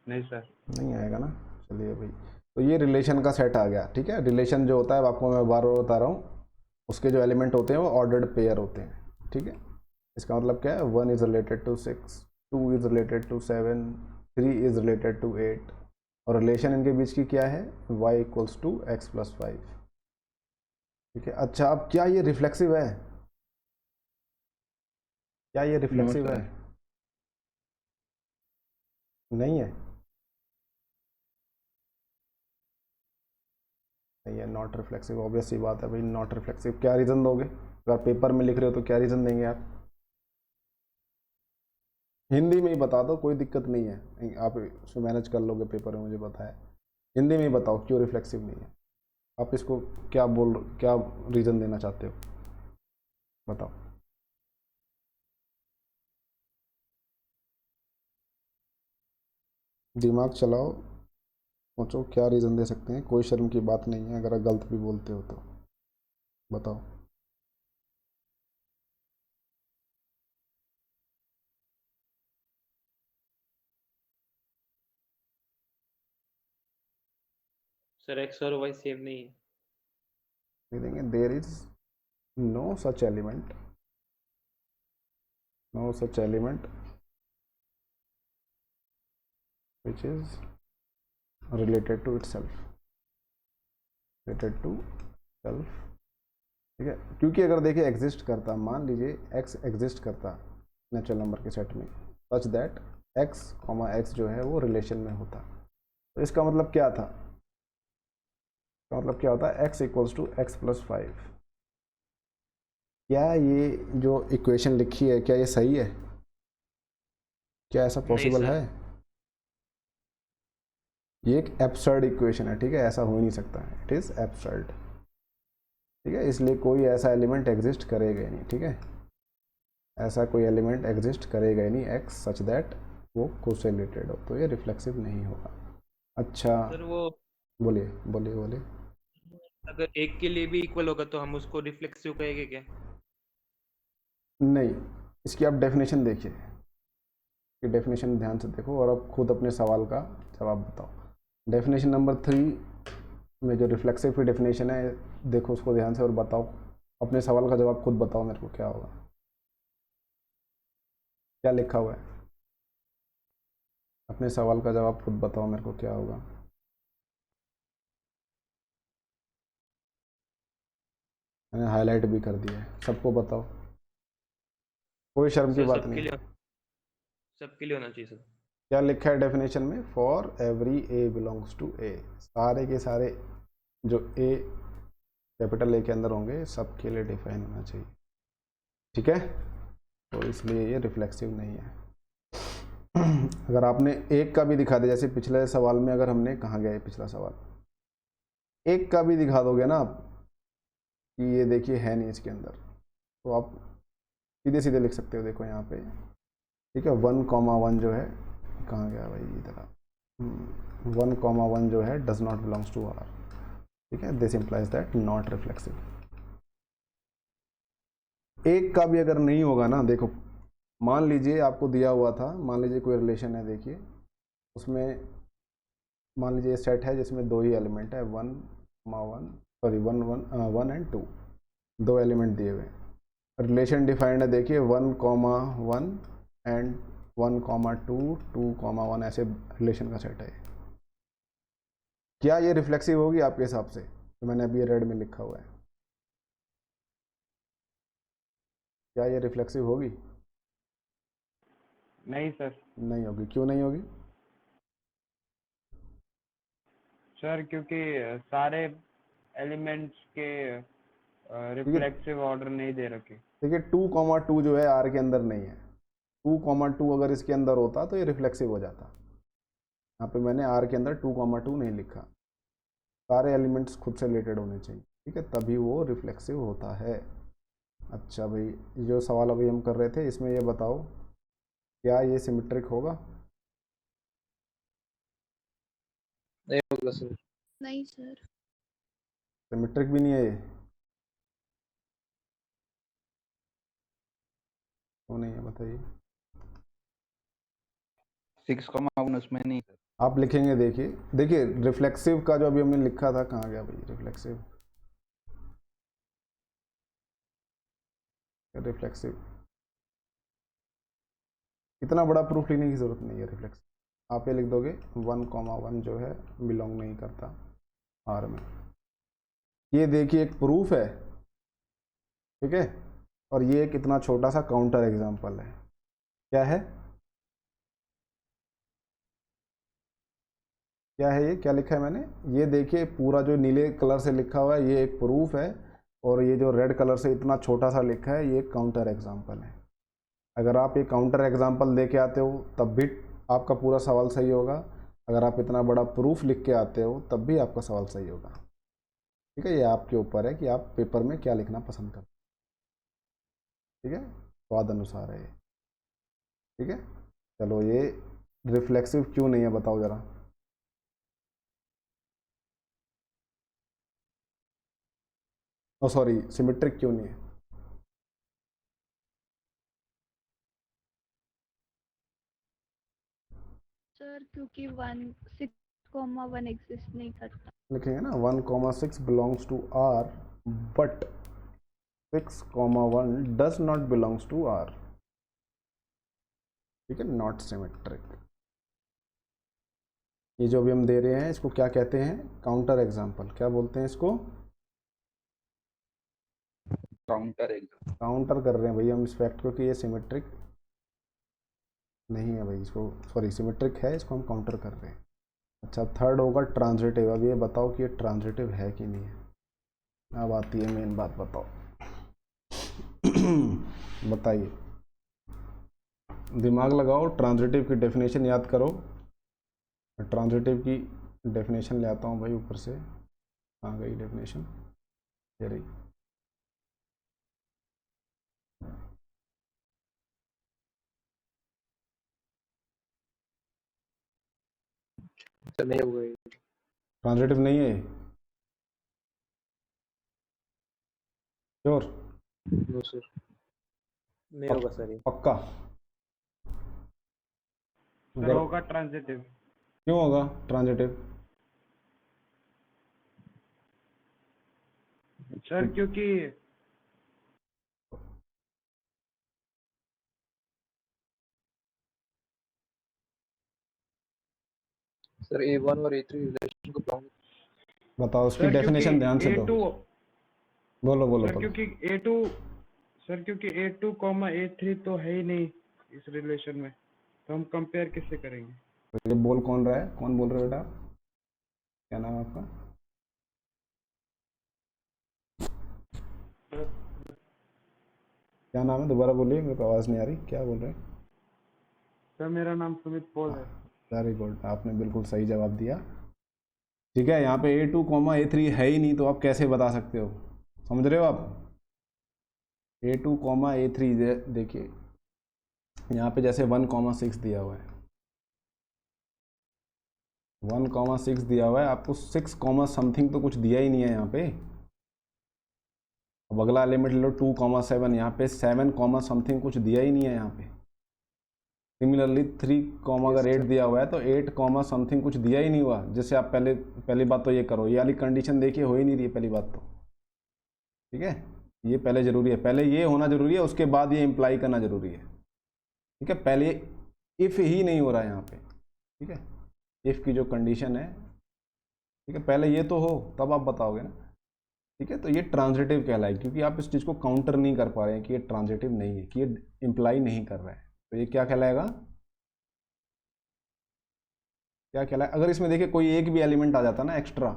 नहीं सर। नहीं आएगा ना। चलिए भाई, तो ये रिलेशन का सेट आ गया। ठीक है, रिलेशन जो होता है आपको मैं बार बार बता रहा हूँ, उसके जो एलिमेंट होते हैं वो ऑर्डर्ड पेयर होते हैं। ठीक है, इसका मतलब क्या है 1 is related to 6, 2 is related to 7, 3 is related to 8, और रिलेशन इनके बीच की क्या है y equals to x plus 5। ठीक है, अच्छा अब क्या ये रिफ्लेक्सिव है, क्या ये रिफ्लेक्सिव है, नहीं है। नहीं है, नॉट रिफ्लेक्सिव, ऑब्वियस सी बात है भाई, नॉट रिफ्लेक्सिव। क्या रीज़न दोगे? अगर पेपर में लिख रहे हो तो क्या रीज़न देंगे आप? हिंदी में ही बता दो, कोई दिक्कत नहीं है, आप इसको मैनेज कर लोगे, पेपर में मुझे पता है। हिंदी में ही बताओ क्यों रिफ्लेक्सिव नहीं है। आप इसको क्या क्या रीज़न देना चाहते हो, बताओ। दिमाग चलाओ, सोचो क्या रीज़न दे सकते हैं। कोई शर्म की बात नहीं है अगर गलत भी बोलते हो तो, बताओ। सर एक्स और वाई सेम नहीं है। दे देंगे, there is no such element, no such element which is related to itself, related to self, ठीक है। क्योंकि अगर देखिए एग्जिस्ट करता, मान लीजिए x एग्जिस्ट करता नेचुरल नंबर के सेट में, सच दैट x, x जो है वो रिलेशन में होता, तो इसका मतलब क्या था? इसका मतलब क्या होता है? x equals to x plus 5। क्या ये जो इक्वेशन लिखी है क्या ये सही है? क्या ऐसा पॉसिबल है? ये एक एब्सर्ड इक्वेशन है, ठीक है, ऐसा हो ही नहीं सकता है, इट इज़ एब्सर्ड, ठीक है। इसलिए कोई ऐसा एलिमेंट एग्जिस्ट करेगा ही नहीं, ठीक है, ऐसा कोई एलिमेंट एग्जिस्ट करेगा ही नहीं x सच दैट वो खुद से रिलेटेड हो, तो ये रिफ्लेक्सिव नहीं होगा। अच्छा, सर वो बोलिए बोलिए बोलिए। अगर एक के लिए भी इक्वल होगा तो हम उसको रिफ्लेक्सिव कहेंगे क्या? नहीं, इसकी आप डेफिनेशन देखिए, कि डेफिनेशन ध्यान से देखो और अब खुद अपने सवाल का जवाब बताओ। डेफिनेशन नंबर 3 में जो रिफ्लेक्सिव की डेफिनेशन है, देखो उसको ध्यान से और बताओ, अपने सवाल का जवाब खुद बताओ मेरे को क्या होगा, क्या लिखा हुआ है। अपने सवाल का जवाब खुद बताओ मेरे को क्या होगा। मैंने हाईलाइट भी कर दिया है, सबको बताओ, कोई शर्म की सर बात नहीं। सबके लिए होना चाहिए सर। क्या लिखा है डेफिनेशन में? For every A belongs to A, सारे के सारे जो ए कैपिटल ए के अंदर होंगे सबके लिए डिफाइन होना चाहिए, ठीक है। तो इसलिए ये रिफ्लेक्सिव नहीं है। अगर आपने एक का भी दिखा दिया, जैसे पिछले सवाल में, अगर हमने, कहाँ गया पिछला सवाल, एक का भी दिखा दोगे ना आप कि ये देखिए है नहीं इसके अंदर, तो आप सीधे सीधे लिख सकते हो, देखो यहाँ पे, ठीक है। 1,1 जो है, कहाँ गया भाई, इधर 1,1 जो है does not belongs to R, ठीक है। This implies that not reflexive. एक का भी अगर नहीं होगा ना, देखो मान लीजिए आपको दिया हुआ था, मान लीजिए कोई रिलेशन है, देखिए उसमें मान लीजिए सेट है जिसमें दो ही एलिमेंट है, 1 एंड 2, दो एलिमेंट दिए हुए। रिलेशन डिफाइंड है, देखिए 1,1 एंड 1,2, 2,1, ऐसे रिलेशन का सेट है। क्या ये रिफ्लेक्सिव होगी आपके हिसाब से? तो मैंने अभी रेड में लिखा हुआ है, क्या ये रिफ्लेक्सिव होगी? नहीं सर। नहीं होगी। क्यों नहीं होगी? सर क्योंकि सारे एलिमेंट्स के रिफ्लेक्सिव ऑर्डर नहीं दे रखे। देखिए 2,2 जो है आर के अंदर नहीं है, 2,2 अगर इसके अंदर होता तो ये रिफ्लेक्सिव हो जाता। यहाँ पे मैंने आर के अंदर 2,2 नहीं लिखा, सारे एलिमेंट्स खुद से रिलेटेड होने चाहिए, ठीक है, तभी वो रिफ्लेक्सिव होता है। अच्छा भाई, जो सवाल अभी हम कर रहे थे इसमें ये बताओ, क्या ये सिमेट्रिक होगा? नहीं होगा सर। नहीं सर। सिमेट्रिक भी नहीं है ये, क्यों नहीं है बताइए। 6,1 उसमें नहीं सर। आप लिखेंगे, देखिए देखिए रिफ्लेक्सिव का जो अभी हमने लिखा था, कहाँ गया भाई रिफ्लेक्सिव, रिफ्लेक्सिव इतना बड़ा प्रूफ लिखने की जरूरत नहीं है। रिफ्लेक्सिव आप ये लिख दोगे 1,1 जो है बिलोंग नहीं करता आर में, ये देखिए एक प्रूफ है, ठीक है। और ये एक इतना छोटा सा काउंटर एग्जांपल है, क्या है? क्या है ये, क्या लिखा है मैंने, ये देखिए पूरा जो नीले कलर से लिखा हुआ है ये एक प्रूफ है, और ये जो रेड कलर से इतना छोटा सा लिखा है ये काउंटर एग्जाम्पल है। अगर आप ये काउंटर एग्जाम्पल दे के आते हो तब भी आपका पूरा सवाल सही होगा, अगर आप इतना बड़ा प्रूफ लिख के आते हो तब भी आपका सवाल सही होगा। ठीक है, ये आपके ऊपर है कि आप पेपर में क्या लिखना पसंद करते हो। ठीक है, स्वाद अनुसार है ये। ठीक है, चलो ये रिफ्लेक्सिव क्यों नहीं है बताओ ज़रा। ओ सॉरी, सिमेट्रिक क्यों नहीं है। सर क्योंकि 6,1 एग्जिस्ट नहीं करता। लिखेंगे ना 1,6 belongs to R but 6,1 does not belongs to R. ठीक है, नॉट सिमेट्रिक। ये जो भी हम दे रहे हैं इसको क्या कहते हैं, काउंटर एग्जाम्पल। क्या बोलते हैं इसको, काउंटर एग्जाम। काउंटर कर रहे हैं भाई हम इस फैक्ट को कि ये सिमेट्रिक नहीं है भाई, इसको सॉरी सिमेट्रिक है, इसको हम काउंटर कर रहे हैं। अच्छा, थर्ड होगा ट्रांजिटिव। अब ये बताओ कि ये ट्रांजिटिव है कि नहीं है। अब आती है मेन बात, बताओ बताइए, दिमाग लगाओ, ट्रांजिटिव की डेफिनेशन याद करो। ट्रांजिटिव की डेफिनेशन ले आता हूँ भाई ऊपर से, आ गई डेफिनेशन, ये रही। ट्रांजिटिव नहीं है श्योर, नहीं होगा सर ये। पक्का। सर होगा ट्रांजिटिव। क्यों होगा ट्रांजिटिव, सर क्योंकि सर A1 और A3 रिलेशन को बताओ उसकी सर डेफिनेशन ध्यान से दो। बोलो बोलो सर बोलो। क्योंकि A2 कॉमा A3 तो है ही नहीं इस रिलेशन में, तो हम कंपेयर किससे करेंगे। तो ये बोल कौन रहा है, कौन बोल रहे हो बेटा, क्या नाम है आपका। क्या नाम है, दोबारा बोलिए, मेरे को आवाज़ नहीं आ रही, क्या बोल रहे हैं। सर मेरा नाम सुमित पॉल है। वेरी गुड, आपने बिल्कुल सही जवाब दिया। ठीक है, यहाँ पे A2 कॉमा A3 है ही नहीं तो आप कैसे बता सकते हो, समझ रहे हो आप। A2 कॉमा A3 देखिए यहाँ पे जैसे 1,6 दिया हुआ है, 1,6 दिया हुआ है, आपको 6 कॉमा समथिंग तो कुछ दिया ही नहीं है यहाँ पे। अब अगला एलिमेंट ले लो 2,7, यहाँ पे 7 कॉमा समथिंग कुछ दिया ही नहीं है यहाँ पे। सिमिलरली 3 कॉमा अगर 8 दिया हुआ है तो 8 कॉमा समथिंग कुछ दिया ही नहीं हुआ, जिससे आप पहली बात तो ये करो, ये वाली कंडीशन देखिए हो ही नहीं रही है पहली बात तो। ठीक है, ये पहले ज़रूरी है, पहले ये होना ज़रूरी है, उसके बाद ये इम्प्लाई करना ज़रूरी है। ठीक है, पहले इफ़ ही नहीं हो रहा है यहाँ पे। ठीक है, इफ़ की जो कंडीशन है, ठीक है, पहले ये तो हो तब आप बताओगे ना। ठीक है, तो ये ट्रांजिटिव कहलाएगी क्योंकि आप इस चीज़ को काउंटर नहीं कर पा रहे हैं कि ये ट्रांजिटिव नहीं है, कि ये इम्प्लाई नहीं कर रहा है, तो ये क्या कहलाएगा, क्या कहलाए। अगर इसमें देखिए कोई एक भी एलिमेंट आ जाता ना एक्स्ट्रा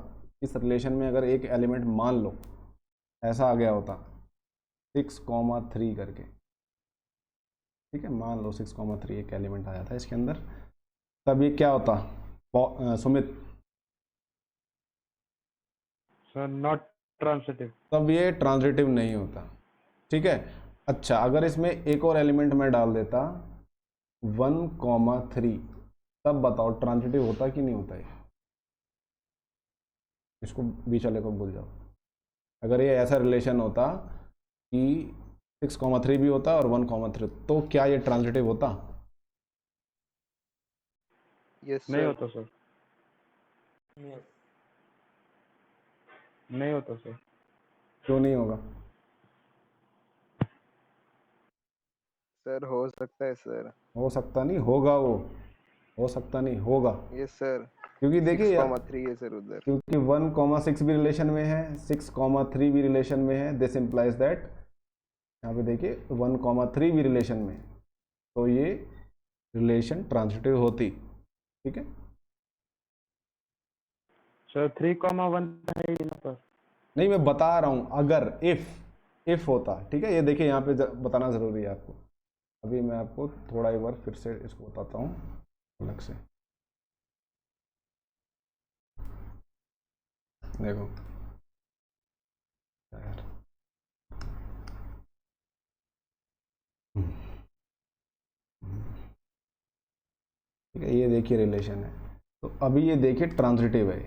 इस रिलेशन में, अगर एक एलिमेंट मान लो ऐसा आ गया होता 6,3 करके, ठीक है, मान लो 6,3 एक एलिमेंट आ जाता है इसके अंदर, तब ये क्या होता सुमित, सर नॉट ट्रांजिटिव। तब ये ट्रांजिटिव नहीं होता। ठीक है, अच्छा अगर इसमें एक और एलिमेंट मैं डाल देता 1,3, तब बताओ ट्रांजिटिव होता कि नहीं होता है। इसको बीच वाले को भूल जाओ। अगर ये ऐसा रिलेशन होता कि 6,3 भी होता और 1,3, तो क्या ये ट्रांजिटिव होता। नहीं होता सर, नहीं होता सर। क्यों नहीं होगा, सर हो सकता है सर। हो सकता नहीं होगा, वो हो सकता नहीं होगा, यस सर। क्योंकि देखिए यार 6,3 है सर उधर। क्योंकि 1,6 भी रिलेशन में है, 6,3 भी रिलेशन में है, दिस इम्प्लाइज दैट, यहाँ पे देखिए 1,3 भी रिलेशन में, तो ये रिलेशन ट्रांजिटिव होती। ठीक है, सर 3,1 है ही यहाँ पर। नहीं, मैं बता रहा हूँ अगर इफ होता, ठीक है। ये देखिए यहाँ पे बताना ज़रूरी है आपको। अभी मैं आपको थोड़ा एक बार फिर से इसको बताता हूँ अलग से। देखो यार, ठीक है, ये देखिए रिलेशन है। तो अभी ये देखिए ट्रांजिटिव है,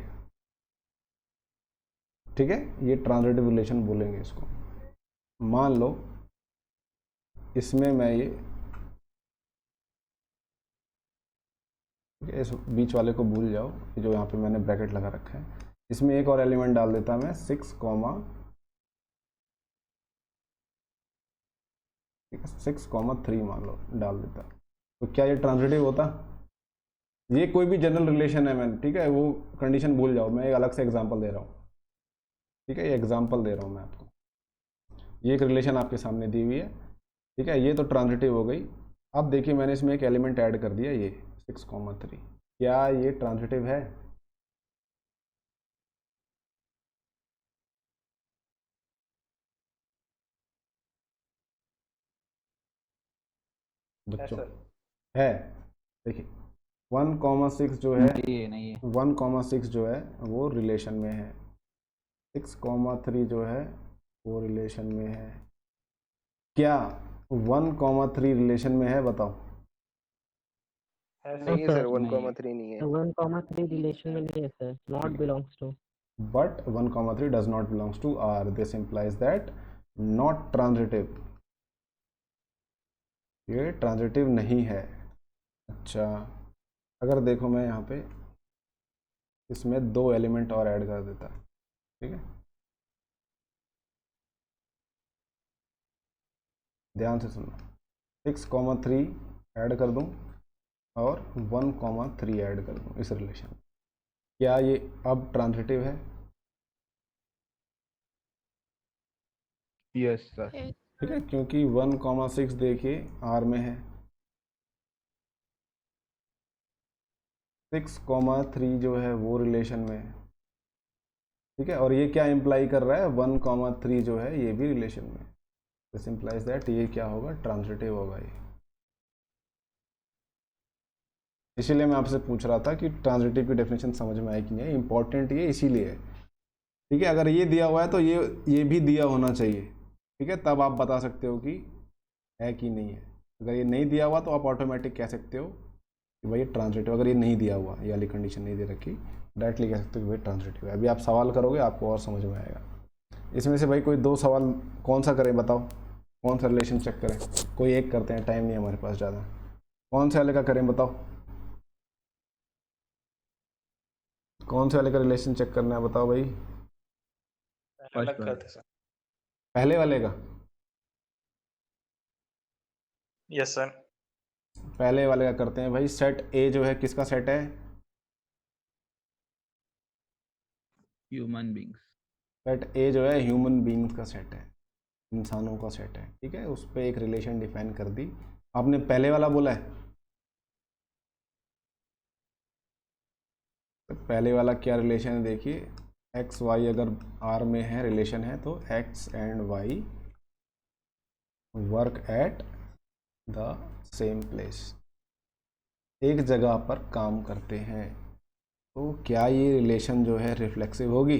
ठीक है, ये ट्रांजिटिव रिलेशन बोलेंगे इसको। मान लो इसमें मैं ये, ठीक है, इस बीच वाले को भूल जाओ, जो यहाँ पे मैंने ब्रैकेट लगा रखा है। इसमें एक और एलिमेंट डाल देता मैं 6,3 मान लो डाल देता, तो क्या ये ट्रांजिटिव होता? ये कोई भी जनरल रिलेशन है मैंने, ठीक है, वो कंडीशन भूल जाओ, मैं एक अलग से एग्जांपल दे रहा हूँ, ठीक है, ये एग्जांपल दे रहा हूँ मैं आपको। ये एक रिलेशन आपके सामने दी हुई है, ठीक है, ये तो ट्रांजिटिव हो गई। अब देखिए मैंने इसमें एक एलिमेंट ऐड कर दिया, ये 6,3, क्या ये ट्रांजिटिव है? बच्चों है, देखिए 1,6 जो है, नहीं है 1,6 जो है वो रिलेशन में है, 6,3 जो है वो रिलेशन में है। क्या 1,3 रिलेशन में है? बताओ। नहीं है सर, sir, 1,3 नहीं है। 1,3 रिलेशन में नहीं है sir, not belongs to. But 1,3 does not belongs to R. This implies that not transitive. ये ट्रांजिटिव नहीं है। अच्छा, अगर देखो मैं यहाँ पे इसमें 2 एलिमेंट और ऐड कर देता, ठीक है, ध्यान से सुनो, 6,3 ऐड कर दूँ और 1,3 ऐड कर दूँ इस रिलेशन में, क्या ये अब ट्रांजिटिव है? Yes sir. ठीक है, क्योंकि 1,6 देखिए आर में है, 6,3 जो है वो रिलेशन में है, ठीक है, और ये क्या इम्प्लाई कर रहा है? 1,3 जो है ये भी रिलेशन में। दिस इम्प्लाइज दैट ये क्या होगा? ट्रांजिटिव होगा ये। इसीलिए मैं आपसे पूछ रहा था कि ट्रांजिटिव की डेफिनेशन समझ में आई कि नहीं, इंपॉर्टेंट ये इसीलिए है, ठीक है। अगर ये दिया हुआ है तो ये भी दिया होना चाहिए, ठीक है, तब आप बता सकते हो कि है कि नहीं है। अगर ये नहीं दिया हुआ तो आप ऑटोमेटिक कह सकते हो कि भाई ट्रांजिटिव। अगर ये नहीं दिया हुआ, ये वाली कंडीशन नहीं दे रखी, डायरेक्टली कह सकते हो कि भाई ट्रांजिटिव है। अभी आप सवाल करोगे आपको और समझ में आएगा। इसमें से भाई कोई 2 सवाल कौन सा करें बताओ, कौन सा रिलेशन चेक करें? कोई एक करते हैं, टाइम नहीं है हमारे पास ज़्यादा। कौन से वाले का करें बताओ, कौन से वाले का रिलेशन चेक करना है बताओ भाई? अलग करते सर। पहले वाले का? Yes sir. पहले वाले का करते हैं भाई। सेट ए जो है किसका सेट है? Human beings. सेट ए जो है ह्यूमन बींग्स का सेट है, इंसानों का सेट है, ठीक है। उस पर एक रिलेशन डिफाइन कर दी। आपने पहले वाला बोला है, तो पहले वाला क्या रिलेशन है देखिए, एक्स वाई अगर आर में है रिलेशन है तो x and y work at the same place, एक जगह पर काम करते हैं। तो क्या ये रिलेशन जो है रिफ्लेक्सिव होगी?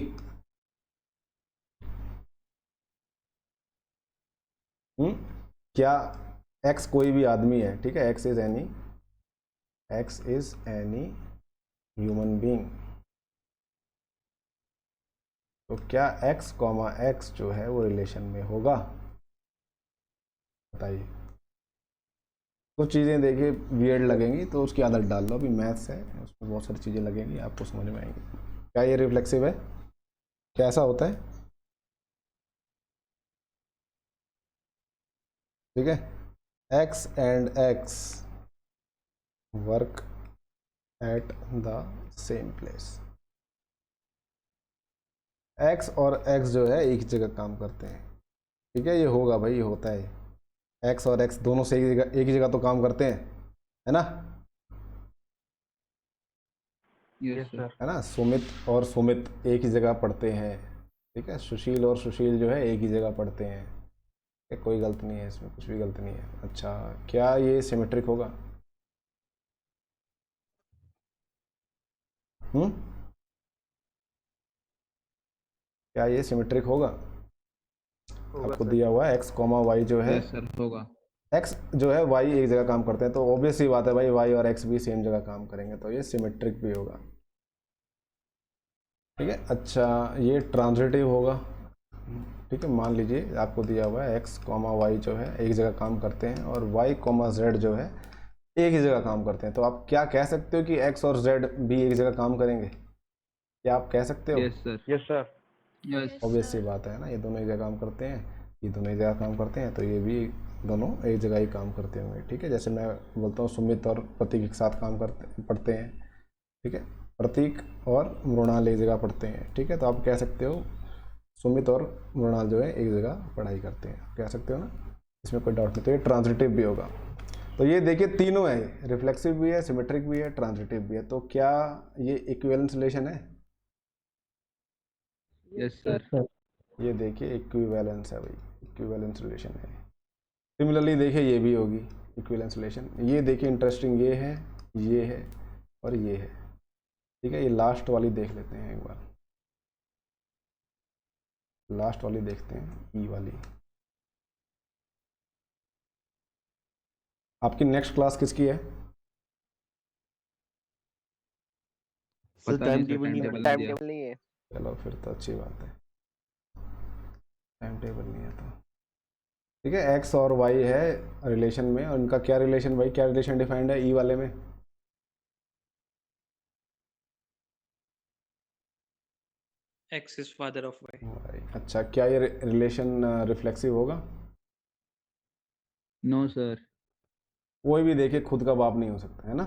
क्या एक्स कोई भी आदमी है, ठीक है, x is any human being, तो क्या एक्स कॉमा एक्स जो है वो रिलेशन में होगा? बताइए। कुछ चीज़ें देखिए वियर्ड लगेंगी तो उसकी आदत डाल लो, अभी मैथ्स है उसमें बहुत सारी चीज़ें लगेंगी, आपको समझ में आएंगी। क्या ये रिफ्लेक्सिव है? क्या ऐसा होता है? ठीक है, x and x work at the same place, x और एक्स जो है एक जगह काम करते हैं, ठीक है, ये होगा भाई, ये होता है। एक्स और एक्स दोनों से एक ही जगह तो काम करते हैं, है ना? Yes sir. है ना। सुमित और सुमित एक ही जगह पढ़ते हैं, ठीक है। सुशील और सुशील जो है एक ही जगह पढ़ते हैं, कोई गलत नहीं है इसमें, कुछ भी गलत नहीं है। अच्छा, क्या ये सिमेट्रिक होगा? क्या ये सिमेट्रिक होगा? आपको दिया हुआ है एक्स कॉमा वाई जो है, यस सर होगा। एक्स जो है वाई एक जगह काम करते हैं, तो ऑब्वियस सी बात है भाई वाई और एक्स भी सेम जगह काम करेंगे, तो ये सिमेट्रिक भी होगा, ठीक है। अच्छा, ये ट्रांजिटिव होगा, ठीक है। मान लीजिए आपको दिया हुआ है एक्स कॉमा वाई जो है एक जगह काम करते हैं और वाई कॉमा जेड जो है एक ही जगह काम करते हैं, तो आप क्या कह सकते हो कि एक्स और जेड भी एक जगह काम करेंगे? क्या आप कह सकते हो? Yes sir. Yes sir. Yes obvious सी बात है ना, ये दोनों एक जगह काम करते हैं, ये दोनों एक जगह काम करते हैं, तो ये भी दोनों एक जगह ही काम करते होंगे, ठीक है। जैसे मैं बोलता हूँ सुमित और प्रतीक एक साथ काम करते पढ़ते हैं, ठीक है। प्रतीक और मृणाल एक जगह पढ़ते हैं, ठीक है। तो आप कह सकते हो सुमित और मृणाल जो है एक जगह पढ़ाई करते हैं, कह सकते हो ना, इसमें कोई डाउट नहीं। तो ये ट्रांजिटिव भी होगा। तो ये देखिए तीनों है, रिफ्लेक्सिव भी है, सिमेट्रिक भी है, ट्रांजिटिव भी है। तो क्या ये इक्विवेलेंस रिलेशन है? Yes sir. ये देखिए इक्विवेलेंस है भाई, इक्विवेलेंस रिलेशन है। सिमिलरली देखिए ये भी होगी इक्विवेलेंस रिलेशन। ये देखिए इंटरेस्टिंग, ये है, ये है और ये है, ठीक है। ये लास्ट वाली देख लेते हैं एक बार, लास्ट वाली देखते हैं, ई वाली। आपकी नेक्स्ट क्लास किसकी है? सर पता टाइम नहीं सर, टेबल नहीं, टाइम टाइम टेबल टेबल नहीं है। चलो फिर तो अच्छी बात है, टाइम टेबल नहीं है तो ठीक है। एक्स और वाई है रिलेशन में, और उनका क्या रिलेशन भाई, क्या रिलेशन डिफाइंड है ई वाले में? X is father of Y. Y. अच्छा, क्या ये रिलेशन रिफ्लेक्सिव होगा? No sir. कोई भी देखिए खुद का बाप नहीं हो सकता, है ना।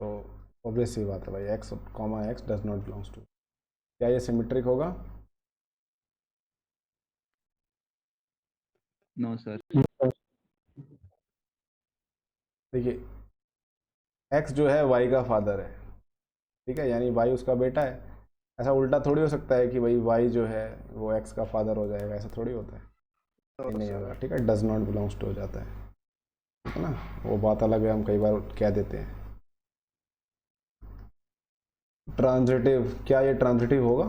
तो ऑब्वियस सी बात है भाई, x comma x does not belongs to. क्या ये सिमेट्रिक होगा? No sir. देखिए एक्स जो है वाई का फादर है, ठीक है, यानी वाई उसका बेटा है। ऐसा उल्टा थोड़ी हो सकता है कि भाई वाई जो है वो एक्स का फादर हो जाएगा, ऐसा थोड़ी होता है, ये नहीं होगा, ठीक है। डज नॉट बिलोंग्स टू हो जाता है, ठीक है ना। वो बात अलग है, हम कई बार कह देते हैं। ट्रांजिटिव, क्या ये ट्रांजिटिव होगा?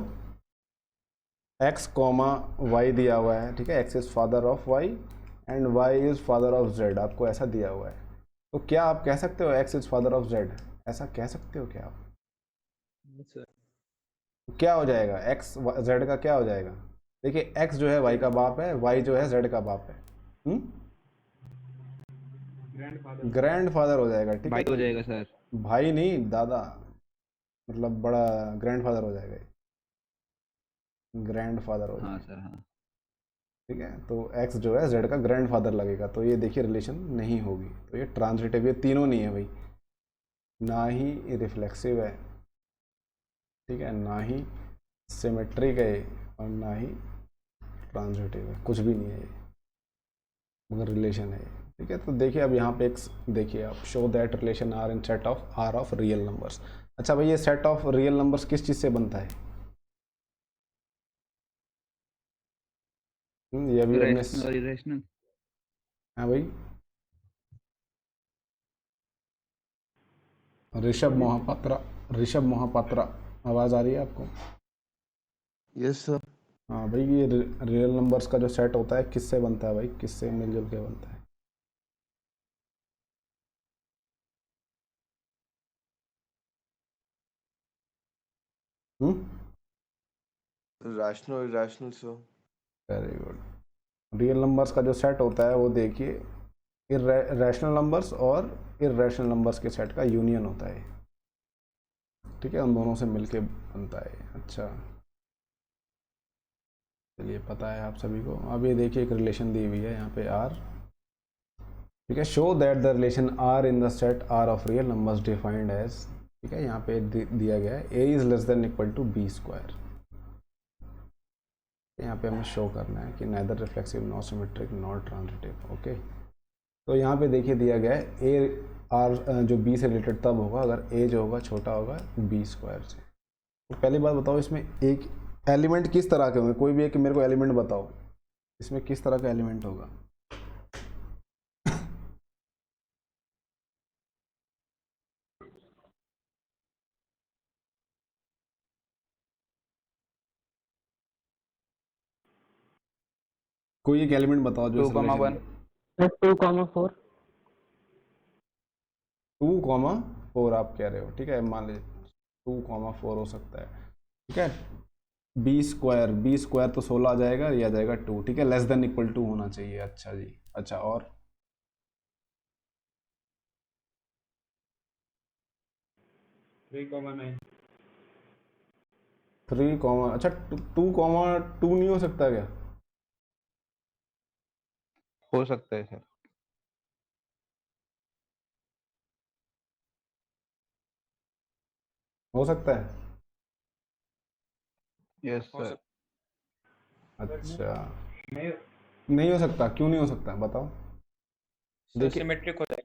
एक्स कॉमा वाई दिया हुआ है, ठीक है। X is father of y and y is father of z, आपको ऐसा दिया हुआ है। तो क्या आप कह सकते हो x is father of Z? ऐसा कह सकते हो क्या आप? सर क्या हो जाएगा, एक्स जेड का क्या हो जाएगा? देखिए एक्स जो है वाई का बाप है, वाई जो है जेड का बाप है, ग्रैंड फादर हो जाएगा, ठीक भाई है। हो जाएगा सर। भाई नहीं, दादा, मतलब बड़ा ग्रैंड फादर हो जाएगा, ग्रैंड फादर हो हाँ जाएगा, सर हाँ। ठीक है। तो एक्स जो है जेड का ग्रैंड फादर लगेगा, तो ये देखिए रिलेशन नहीं होगी। तो ये ट्रांजिटिव, ये तीनों नहीं है भाई, ना ही रिफ्लेक्सिव है, ठीक है, ना ही सिमेट्रिक है और ना ही ट्रांजिटिव है, कुछ भी नहीं है ये, मगर रिलेशन है, ठीक है। तो देखिए अब यहाँ पे एक देखिए आप, show that relation R in set of R of real numbers. अच्छा भाई, ये सेट ऑफ रियल नंबर्स किस चीज़ से बनता है? ये अभी हमने, रैशनल और इरेशनल। हाँ भाई, ऋषभ महापात्रा आवाज़ आ रही है आपको? Yes sir. हाँ भाई, ये रियल नंबर्स का जो सेट होता है किससे बनता है भाई, किससे मिलजुल के बनता है? Rational irrational sir. Very good. Real numbers का जो सेट होता है वो देखिए रैशनल नंबर्स और इरेशनल नंबर्स के सेट का यूनियन होता है, ठीक है, उन दोनों से मिलके बनता है। अच्छा चलिए, पता है आप सभी को। अब ये देखिए एक रिलेशन दी हुई है यहाँ पे आर, ठीक है। Show that the relation R in the set R of real numbers defined as, ठीक है, यहाँ पे दिया गया है A is less than equal to B square. यहाँ पे हमें शो करना है कि neither reflexive not symmetric not transitive, okay. तो यहाँ पे देखिए दिया गया है ए आर जो बी से रिलेटेड तब होगा अगर ए जो होगा छोटा होगा बी स्क्वायर से। तो पहली बात बताओ, इसमें एक एलिमेंट किस तरह के होंगे, कोई भी एक मेरे को एलिमेंट बताओ, इसमें किस तरह का एलिमेंट होगा। कोई एक एलिमेंट बताओ जो 2,1 2,4 2,4 आप कह रहे हो, ठीक है, मान लीजिए 2,4 हो सकता है, ठीक है। बी स्क्वायर तो 16 आ जाएगा, ये आ जाएगा 2, ठीक है, लेस देन इक्वल टू होना चाहिए। अच्छा जी, अच्छा और 3,9 3, अच्छा 2,2 नहीं हो सकता क्या? हो सकता है सर। हो सकता है, यस हो सर। अच्छा नहीं नहीं हो सकता, क्यों नहीं हो सकता बताओ। देखिए सिमेट्रिक होता है।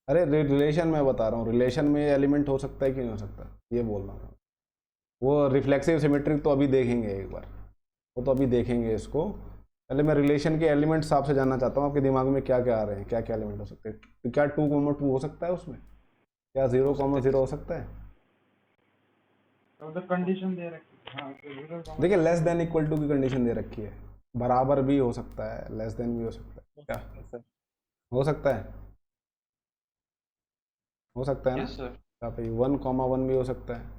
अरे रिलेशन में बता रहा हूँ, रिलेशन में एलिमेंट हो सकता है कि नहीं हो सकता, ये बोल रहा हूँ। वो रिफ्लेक्सिव सिमेट्रिक तो अभी देखेंगे एक बार, वो तो अभी देखेंगे इसको। पहले मैं रिलेशन के एलिमेंट्स आपसे जानना चाहता हूँ, आपके दिमाग में क्या क्या आ रहे हैं, क्या क्या एलिमेंट हो सकते हैं। तो क्या 2,2 हो सकता है उसमें, क्या 0,0 हो सकता है? तो कंडीशन दे रखी। हाँ तो 0, देखिए लेस देन इक्वल टू की कंडीशन दे रखी है, बराबर भी हो सकता है, लेस देन भी हो सकता है, क्या सर। हो सकता है? हो सकता है ना, यस सर। यहाँ पे 1,1 भी हो सकता है,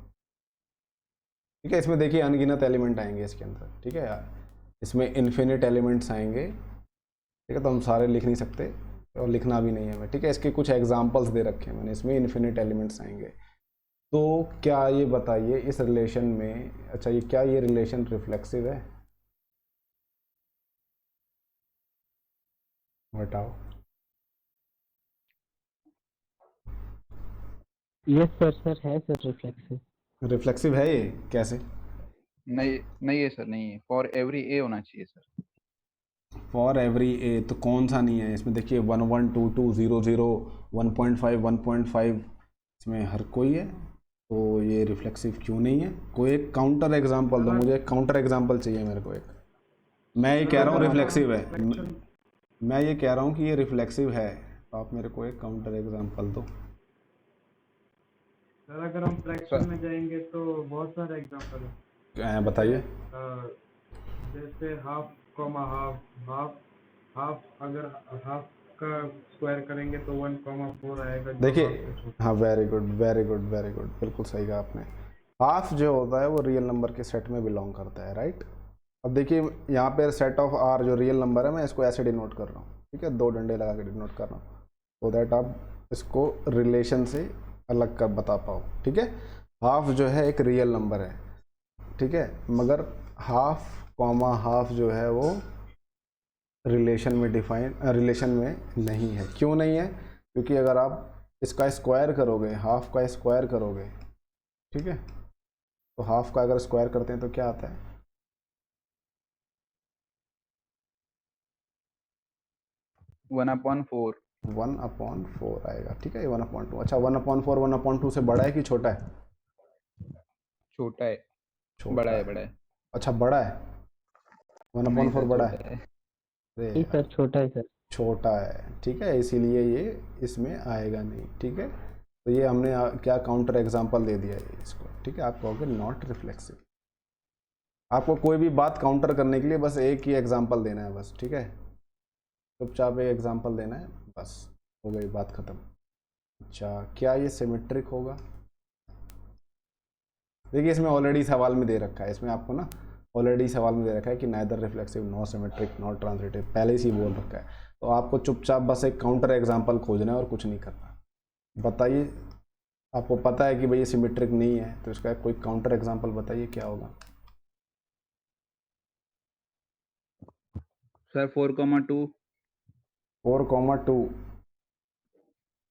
ठीक है। इसमें देखिए अनगिनत एलिमेंट आएंगे इसके अंदर, ठीक है यार, इसमें इन्फिनिट एलिमेंट्स आएंगे, ठीक है। तो हम सारे लिख नहीं सकते और लिखना भी नहीं है हमें, ठीक है। इसके कुछ एग्जांपल्स दे रखे हैं मैंने, इसमें इन्फिनिट एलिमेंट्स आएंगे। तो क्या ये बताइए इस रिलेशन में, अच्छा ये क्या ये रिलेशन रिफ्लेक्सिव है, बताओ। यस सर है सर रिफ्लेक्सिव। रिफ्लेक्सिव है ये, कैसे? नहीं नहीं है सर, नहीं है। फॉर एवरी ए होना चाहिए सर। फॉर एवरी ए तो कौन सा नहीं है इसमें? देखिए 1, 1, 2, 2, 0, 0, 1.5, 1.5, इसमें हर कोई है, तो ये रिफ्लेक्सिव क्यों नहीं है? कोई एक काउंटर एग्जांपल दो मुझे, एक काउंटर एग्जांपल चाहिए मेरे को एक। मैं ये कह रहा हूँ रिफ्लेक्सिव है, मैं ये कह रहा हूँ कि ये रिफ्लेक्सिव है, तो आप मेरे को एक काउंटर एग्जांपल दो। सर अगर हम फ्रैक्शन में जाएंगे तो बहुत सारे एग्जांपल है। क्या है बताइए। जैसे हाफ कॉमा हाफ अगर हाफ का स्क्वायर करेंगे तो 1,4 आएगा। देखिए हाँ, very good very good very good, बिल्कुल सही कहा आपने। हाफ जो होता है वो रियल नंबर के सेट में बिलोंग करता है, राइट। अब देखिए यहाँ पे सेट ऑफ आर जो रियल नंबर है, मैं इसको ऐसे डिनोट कर रहा हूँ, ठीक है, 2 डंडे लगा के डिनोट कर रहा हूँ, तो दैट आप इसको रिलेशन से अलग कर बता पाओ, ठीक है। हाफ जो है एक रियल नंबर है, ठीक है, मगर हाफ कॉमा हाफ जो है वो रिलेशन में नहीं है। क्यों नहीं है? क्योंकि अगर आप इसका स्क्वायर करोगे, हाफ का स्क्वायर करोगे, ठीक है, तो हाफ का अगर स्क्वायर करते हैं तो क्या आता है? 1/4। 1/4 आएगा, ठीक है, 1/2। अच्छा 1/4 1/2 से बड़ा है कि छोटा है? छोटा है। छोटा बड़ा है, बड़ा है। अच्छा बड़ा है, नहीं 1/4 सर, बड़ा छोटा है। है। अरे जी सर छोटा है सर। छोटा है, ठीक है, इसीलिए ये इसमें आएगा नहीं, ठीक है। तो ये हमने क्या काउंटर एग्जांपल दे दिया है इसको, ठीक है। आप कहोगे नॉट रिफ्लेक्सिव। आपको कोई भी बात काउंटर करने के लिए बस एक ही एग्जांपल देना है बस, ठीक है, चुपचाप एक एग्जांपल देना है, बस हो गई बात ख़त्म। अच्छा क्या ये सिमेट्रिक होगा? देखिए इसमें ऑलरेडी सवाल में दे रखा है, इसमें आपको ना ऑलरेडी सवाल में दे रखा है कि neither reflexive not symmetric not transitive, पहले से ही बोल रखा है। तो आपको चुपचाप बस एक काउंटर एग्जांपल खोजना है और कुछ नहीं करना। बताइए, आपको पता है कि भाई ये सिमेट्रिक नहीं है, तो इसका कोई काउंटर एग्जांपल बताइए क्या होगा। सर 4,2। 4,2,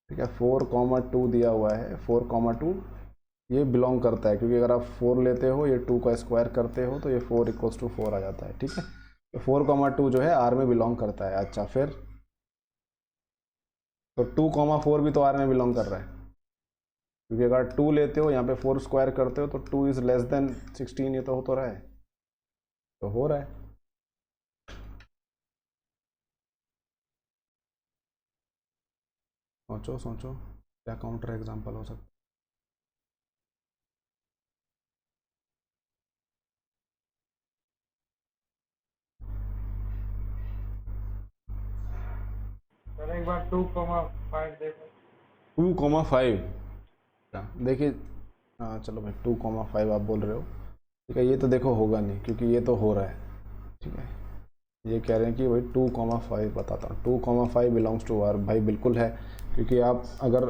ठीक है, 4,2 दिया हुआ है, 4,2 ये बिलोंग करता है, क्योंकि अगर आप 4 लेते हो, ये 2 का स्क्वायर करते हो, तो ये 4 = 4 आ जाता है, ठीक है। तो 4,2 जो है आर में बिलोंग करता है। अच्छा फिर तो 2,4 भी तो आर में बिलोंग कर रहा है, क्योंकि अगर 2 लेते हो यहाँ पे 4 स्क्वायर करते हो तो 2 इज लेस देन 16, ये तो हो तो रहा है, तो हो रहा है। सोचो सोचो क्या काउंटर एग्जांपल हो सकता है। सर एक बार 2,5 देखो। 2,5 देखिए, हाँ चलो भाई 2,5 आप बोल रहे हो, ठीक है। ये तो देखो होगा नहीं, क्योंकि ये तो हो रहा है, ठीक है। ये कह रहे हैं कि भाई 2,5 बताता हूँ, 2,5 बिलोंग्स टू आर। भाई बिल्कुल है, क्योंकि आप अगर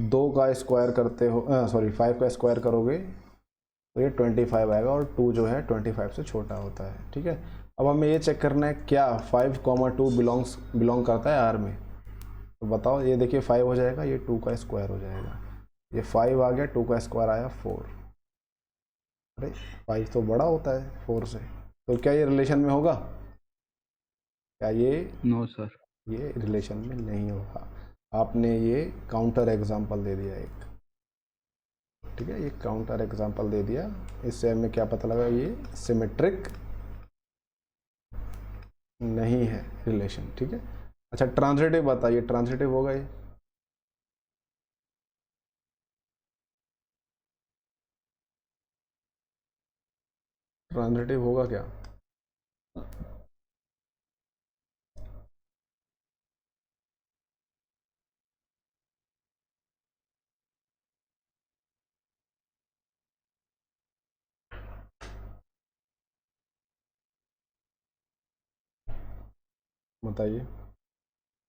2 का स्क्वायर करते हो, सॉरी 5 का स्क्वायर करोगे तो ये 25 आएगा, और 2 जो है 25 से छोटा होता है, ठीक है। अब हमें ये चेक करना है क्या 5,2 बिलोंग करता है आर में, तो बताओ। ये देखिए 5 हो जाएगा, ये 2 का स्क्वायर हो जाएगा, ये 5 आ गया, 2 का स्क्वायर आया 4। अरे 5 तो बड़ा होता है 4 से, तो क्या ये रिलेशन में होगा? क्या ये नो सर। ये रिलेशन में नहीं होगा। आपने ये काउंटर एग्जांपल दे दिया एक, ठीक है, ये काउंटर एग्जांपल दे दिया। इससे हमें क्या पता लगा, ये सिमेट्रिक नहीं है रिलेशन, ठीक है। अच्छा ट्रांजिटिव बताइए, ट्रांजिटिव होगा ये? ट्रांजिटिव होगा क्या? बताइए,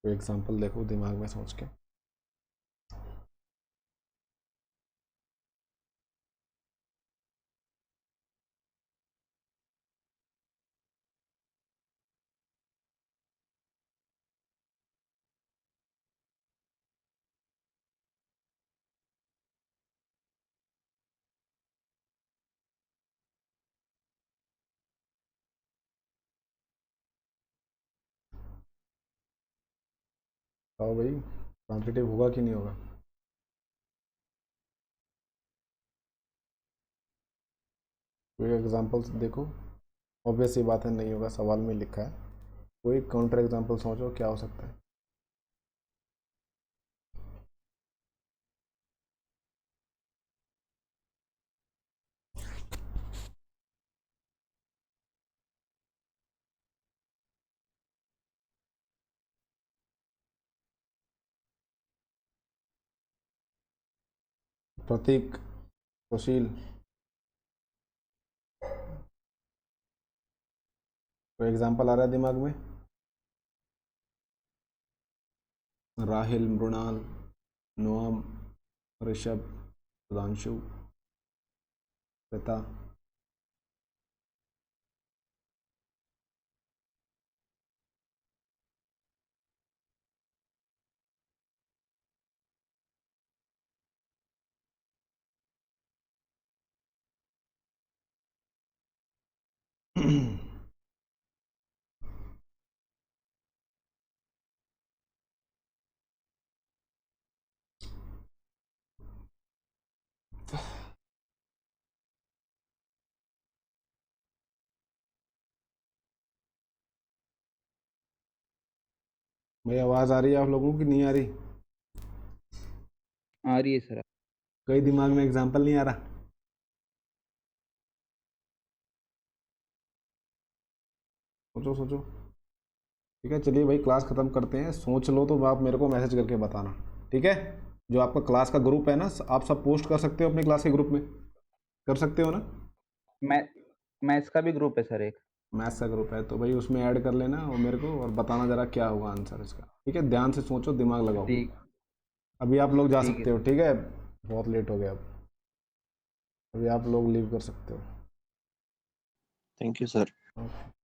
कोई एग्जांपल देखो दिमाग में सोच के। बताओ भाई, ट्रांजिटिव होगा कि नहीं होगा? कोई एग्जांपल्स देखो। ऑब्वियस सी बात है नहीं होगा, सवाल में लिखा है। कोई काउंटर एग्जांपल सोचो क्या हो सकता है। प्रतीक, सुशील, कोई एग्जांपल आ रहा है दिमाग में? राहिल, मृणाल, नोअम, ऋषभ, सुधांशु, श्वेता। भाई आवाज़ आ रही है आप लोगों की, नहीं आ रही? आ रही है सर। कोई दिमाग में एग्जांपल नहीं आ रहा? सोचो सोचो, ठीक है। चलिए भाई क्लास ख़त्म करते हैं, सोच लो तो आप मेरे को मैसेज करके बताना, ठीक है। जो आपका क्लास का ग्रुप है ना, आप सब पोस्ट कर सकते हो अपने क्लास के ग्रुप में, कर सकते हो ना? मैथ्स का भी ग्रुप है सर एक। मैथ्स का ग्रुप है तो भाई उसमें ऐड कर लेना और मेरे को और बताना ज़रा क्या होगा आंसर इसका, ठीक है। ध्यान से सोचो, दिमाग लगाओ। ठीक। अभी आप लोग जा ठीक है सकते हो, ठीक है। बहुत लेट हो गया अब, अभी आप लोग लीव कर सकते हो। Thank you sir. ओके।